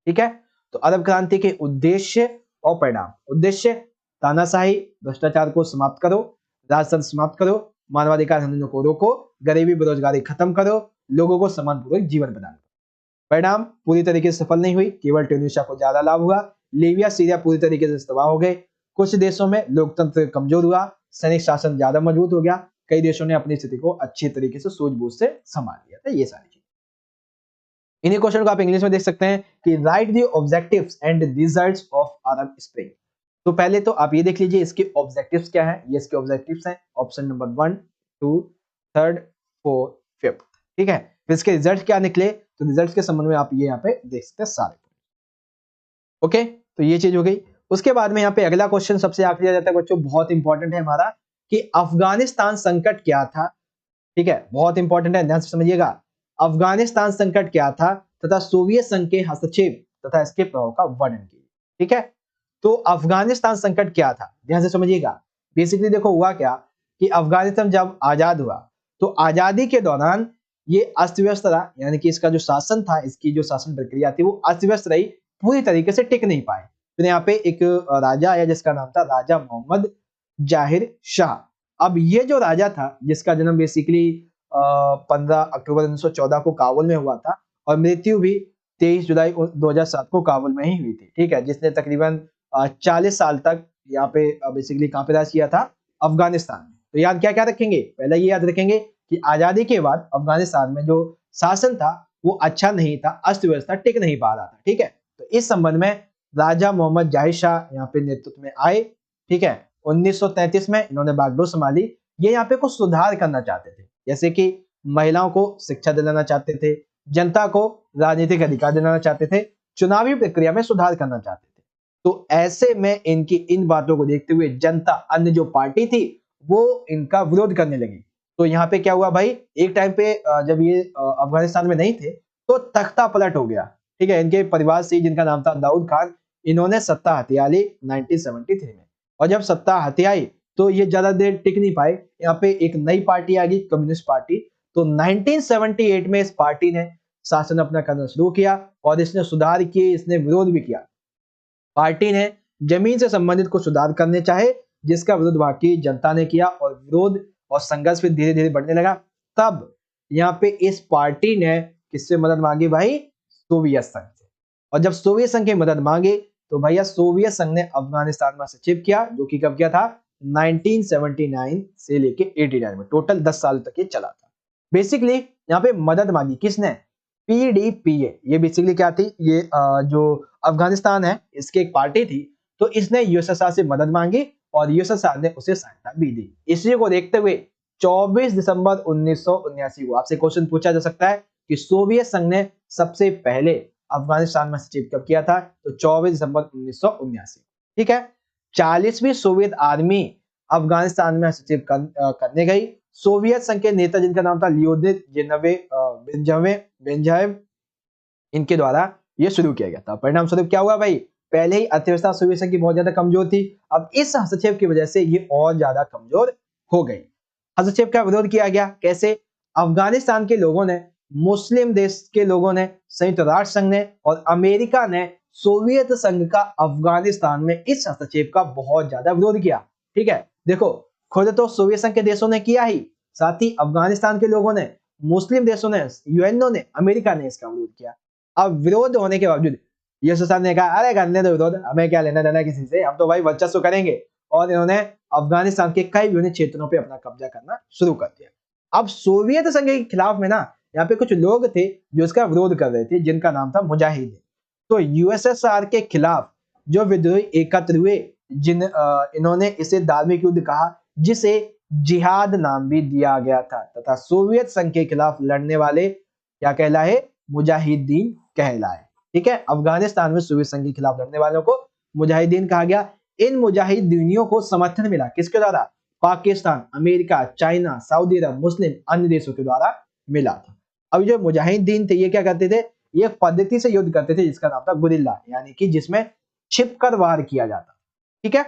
ठीक है। तो अरब क्रांति के उद्देश्य और परिणाम। उद्देश्य, तानाशाही भ्रष्टाचार को समाप्त करो, राजतंत्र समाप्त करो, मानवाधिकार हननों को रोको, गरीबी बेरोजगारी खत्म करो, लोगों को सम्मानपूर्वक जीवन प्रदान करो। परिणाम, पूरी तरीके से सफल नहीं हुई, केवल ट्यूनीशिया को ज्यादा लाभ हुआ। लीबिया, सीरिया पूरी तरीके से तबाह हो गए। कुछ देशों में लोकतंत्र कमजोर हुआ, सैनिक शासन ज्यादा मजबूत हो गया। कई देशों ने अपनी स्थिति को अच्छी तरीके से सूझबूझ से संभाल लिया था। ये सारी चीजें, इन्हीं क्वेश्चन को आप इंग्लिश में देख सकते हैं कि right the objectives and results of Arab spring. तो पहले तो आप ये देख लीजिए इसके ऑब्जेक्टिव्स क्या है। ये इसके ऑब्जेक्टिव्स हैं, ऑप्शन नंबर 1, 2, 3, 4, 5, ठीक है। फिर इसके रिजल्ट क्या निकले, तो रिजल्ट के संबंध में आप ये यहाँ पे देख सकते हैं सारे। ओके, तो ये चीज हो गई। उसके बाद में यहाँ पे अगला क्वेश्चन सबसे आखिरी आ जाता है बच्चों, बहुत इंपॉर्टेंट है हमारा, कि अफगानिस्तान संकट क्या था, ठीक है। बहुत इंपॉर्टेंट है, ध्यान से समझिएगा। अफगानिस्तान संकट क्या था तथा सोवियत संघ के हस्तक्षेप तथा इसके प्रभाव का वर्णन कीजिए, ठीक है। तो अफगानिस्तान संकट क्या था, ध्यान से समझिएगा। बेसिकली देखो हुआ क्या कि अफगानिस्तान जब आजाद हुआ तो आजादी के दौरान ये अस्त व्यस्त रहा, यानी कि इसका जो शासन था, इसकी जो शासन प्रक्रिया थी वो अस्त व्यस्त रही, पूरी तरीके से टिक नहीं पाए। फिर यहाँ पे एक राजा आया जिसका नाम था राजा मोहम्मद जाहिर शाह। अब ये जो राजा था, जिसका जन्म बेसिकली 15 अक्टूबर 1914 को काबुल में हुआ था और मृत्यु भी 23 जुलाई 2007 को काबुल में ही हुई थी, ठीक है। जिसने तकरीबन 40 साल तक यहाँ पे बेसिकली कहाँ पे राज किया था? अफगानिस्तान में। तो याद क्या क्या रखेंगे? पहले ये याद रखेंगे कि आजादी के बाद अफगानिस्तान में जो शासन था वो अच्छा नहीं था, अस्त व्यवस्था टिक नहीं पा रहा था, ठीक है। तो इस संबंध में राजा मोहम्मद जाहिर शाह यहाँ पे नेतृत्व में आए, ठीक है। 1933 में इन्होंने बागडोर संभाली। ये यहाँ पे कुछ सुधार करना चाहते थे, जैसे कि महिलाओं को शिक्षा दिलाना चाहते थे, जनता को राजनीतिक अधिकार दिलाना चाहते थे, चुनावी प्रक्रिया में सुधार करना चाहते थे। तो ऐसे में इनकी इन बातों को देखते हुए जनता, अन्य जो पार्टी थी, वो इनका विरोध करने लगी। तो यहाँ पे क्या हुआ भाई, एक टाइम पे जब ये अफगानिस्तान में नहीं थे तो तख्ता पलट हो गया। ठीक है, इनके परिवार से जिनका नाम था दाऊद खान, इन्होंने सत्ता हथिया ली 1973 में। और जब सत्ता हथियाई तो ये ज्यादा देर टिक नहीं पाए, यहाँ पे एक नई पार्टी आ गई, कम्युनिस्ट पार्टी। तो 1978 में इस पार्टी ने शासन अपना करना शुरू किया और इसने सुधार किए, इसने विरोध भी किया। पार्टी ने जमीन से संबंधित कुछ सुधार करने चाहे, जिसका विरोध वहां की जनता ने किया और विरोध और संघर्ष फिर धीरे धीरे बढ़ने लगा। तब यहाँ पे इस पार्टी ने किससे मदद मांगी भाई, सोवियत संघ से। और जब सोवियत संघ की मदद मांगी तो भैया सोवियत संघ ने अफगानिस्तान में हस्तक्षेप किया, जो कि कब किया था, 1979 से लेके 89 में, टोटल 10 साल तक ये चला था। बेसिकली यहाँ पे मदद मांगी किसने, पीडीपीए। ये बेसिकली क्या थी, ये जो अफगानिस्तान है इसकी एक पार्टी थी। तो इसने यूएसएसआर से मदद मांगी और यूएसएसआर ने उसे सहायता भी दी। इसी को देखते हुए 24 दिसंबर 1979 को आपसे क्वेश्चन पूछा जा सकता है कि सोवियत संघ ने सबसे पहले अफगानिस्तान में हस्तक्षेप कब किया था, तो 24 दिसंबर 1979। ठीक है, 40वीं सोवियत आर्मी अफगानिस्तान में हस्तक्षेप करने गई। सोवियत संघ के नेता जिनका नाम था लियोनिद बेंजाएव, इनके द्वारा यह शुरू किया गया था। परिणाम स्वरूप क्या हुआ भाई, पहले ही अर्थव्यवस्था सोवियत संघ की बहुत ज्यादा कमजोर थी, अब इस हस्तक्षेप की वजह से ये और ज्यादा कमजोर हो गई। हस्तक्षेप का विरोध किया गया कैसे, अफगानिस्तान के लोगों ने, मुस्लिम देश के लोगों ने, संयुक्त राष्ट्र संघ ने और अमेरिका ने सोवियत संघ का अफगानिस्तान में इस हस्तक्षेप का बहुत ज्यादा विरोध किया। ठीक है, देखो खुद तो सोवियत संघ के देशों ने किया ही, साथ ही अफगानिस्तान के लोगों ने, मुस्लिम देशों ने, यूएनओ ने, अमेरिका ने इसका विरोध किया। अब विरोध होने के बावजूद यूएसएसआर ने कहा अरे करने दो विरोध, हमें क्या लेना देना किसी से, हम तो भाई वर्चस्व करेंगे। और इन्होंने अफगानिस्तान के कई विभिन्न क्षेत्रों पे अपना कब्जा करना शुरू कर दिया। अब सोवियत संघ के खिलाफ में ना यहाँ पे कुछ लोग थे जो इसका विरोध कर रहे थे, जिनका नाम था मुजाहिदीन। तो यूएसएसआर के खिलाफ जो विद्रोही एकत्र हुए, इन्होंने इसे धार्मिक युद्ध कहा, जिसे जिहाद नाम भी दिया गया था, तथा सोवियत संघ के खिलाफ लड़ने वाले क्या कहलाए, मुजाहिदीन कहलाए। ठीक है, अफगानिस्तान में सोवियत संघ के खिलाफ लड़ने वालों को मुजाहिदीन कहा गया। इन मुजाहिदीनियों को समर्थन मिला किसके द्वारा, पाकिस्तान, अमेरिका, चाइना, सऊदी अरब, मुस्लिम अन्य देशों के द्वारा मिला था। अब जो मुजाहिदीन थे ये क्या करते थे, ये पद्धति से युद्ध करते थे जिसका नाम था गुरिल्ला, यानी कि जिसमें छिपकर वार किया जाता। ठीक है,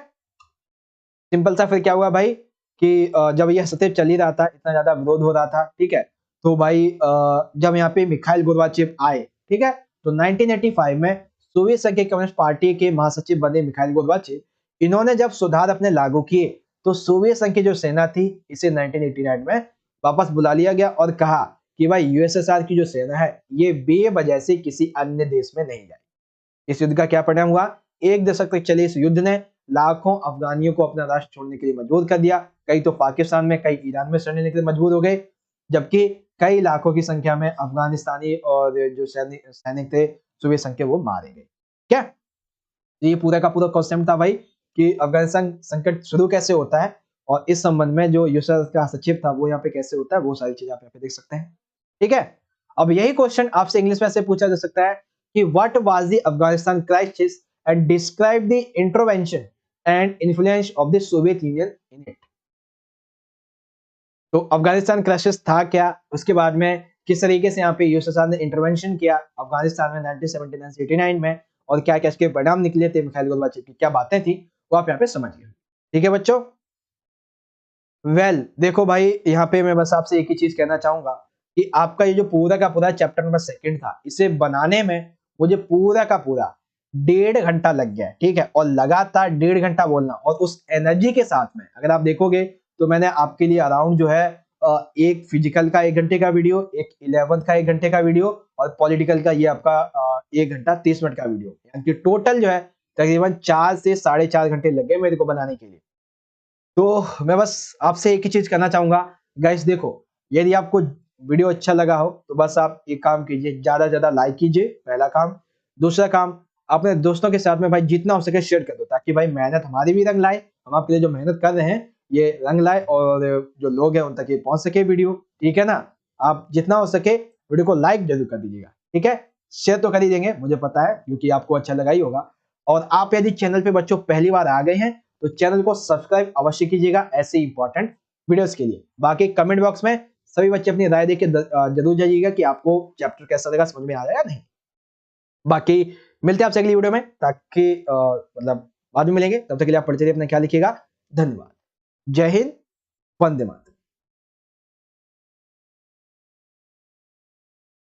सिंपल सा। फिर क्या हुआ भाई कि जब यह सत्य चल ही रहा था, इतना ज्यादा विरोध हो रहा था, ठीक है, तो भाई जब यहाँ पे मिखाइल गोर्बाचेव आए, ठीक है, तो 1985 में सोवियत संघ की कम्युनिस्ट पार्टी के महासचिव बने मिखाइल गोर्बाचेव। इन्होंने जब सुधार अपने लागू किए तो सोवियत संघ की जो सेना थी इसे 1989 में वापस बुला लिया गया और कहा कि भाई यूएसएसआर की जो सेना है ये बेवजह से किसी अन्य देश में नहीं जाए। इस युद्ध का क्या परिणाम हुआ, एक दशक तक चले इस युद्ध ने लाखों अफगानियों को अपना राष्ट्र छोड़ने के लिए मजबूर कर दिया। कई तो पाकिस्तान में, कई ईरान में शरण लेने के लिए मजबूर हो गए, जबकि कई लाखों की संख्या में अफगानिस्तानी और जो सैनिक थे सोवियत संघ के, वो मारे गए। क्या ये पूरा का पूरा कॉन्सेप्ट था भाई कि अफगानिस्तान संकट शुरू कैसे होता है और इस संबंध में जो यूएसएसआर का हस्तक्षेप था वो यहाँ पे कैसे होता है, वो सारी चीजें आप यहाँ पे देख सकते हैं। ठीक है, अब यही क्वेश्चन आपसे इंग्लिश में ऐसे पूछा जा सकता है कि what was the Afghanistan crisis and describe the intervention and influence of the Soviet union in it. तो अफगानिस्तान क्राइसिस था क्या, उसके बाद में किस तरीके से यहाँ पे यूएसएसआर ने इंटरवेंशन किया अफगानिस्तान में 1979 से 89 में, और क्या क्या इसके परिणाम निकले थे, मिखाइल गोर्बाचेव की क्या बातें थी, वो आप यहाँ पे समझिए। ठीक है बच्चों, देखो भाई यहाँ पे मैं बस आपसे एक ही चीज कहना चाहूंगा कि आपका ये जो पूरा का पूरा चैप्टर नंबर 2 था, इसे बनाने में मुझे पूरा का पूरा 1.5 घंटा लग गया। ठीक है, और लगातार 1.5 घंटा बोलना, और उस एनर्जी के साथ में अगर आप देखोगे तो मैंने आपके लिए अराउंड जो है एक फिजिकल का 1 घंटे का वीडियो, एक 11th का 1 घंटे का वीडियो, और पॉलिटिकल का ये आपका 1 घंटा 30 मिनट का वीडियो, यानी कि टोटल जो है तकरीबन 4 से 4.5 घंटे लगे मेरे को बनाने के लिए। तो मैं बस आपसे एक ही चीज करना चाहूंगा गाइस, देखो यदि आपको वीडियो अच्छा लगा हो तो बस आप एक काम कीजिए, ज्यादा से ज्यादा लाइक कीजिए, पहला काम। दूसरा काम, अपने दोस्तों के साथ में भाई जितना हो सके शेयर कर दो, ताकि भाई मेहनत हमारी भी रंग लाए, हम आपके लिए जो मेहनत कर रहे हैं ये रंग लाए, और जो लोग हैं उन तक ये पहुंच सके वीडियो। ठीक है ना, आप जितना हो सके वीडियो को लाइक जरूर कर दीजिएगा, ठीक है। शेयर तो कर ही देंगे, मुझे पता है, क्योंकि आपको अच्छा लगा ही होगा। और आप यदि चैनल पे बच्चों पहली बार आ गए हैं तो चैनल को सब्सक्राइब अवश्य कीजिएगा ऐसे इंपॉर्टेंट वीडियोस के लिए। बाकी कमेंट बॉक्स में सभी बच्चे अपनी राय देके जरूर जाइएगा कि आपको चैप्टर कैसा लगा, समझ में आया या नहीं। बाकी मिलते हैं आपसे अगली वीडियो में, ताकि मतलब बाद में मिलेंगे। तब तक के लिए आप पढ़ते रहिए, अपना ख्याल रखिएगा। धन्यवाद। जय हिंद, वंदे मातरम।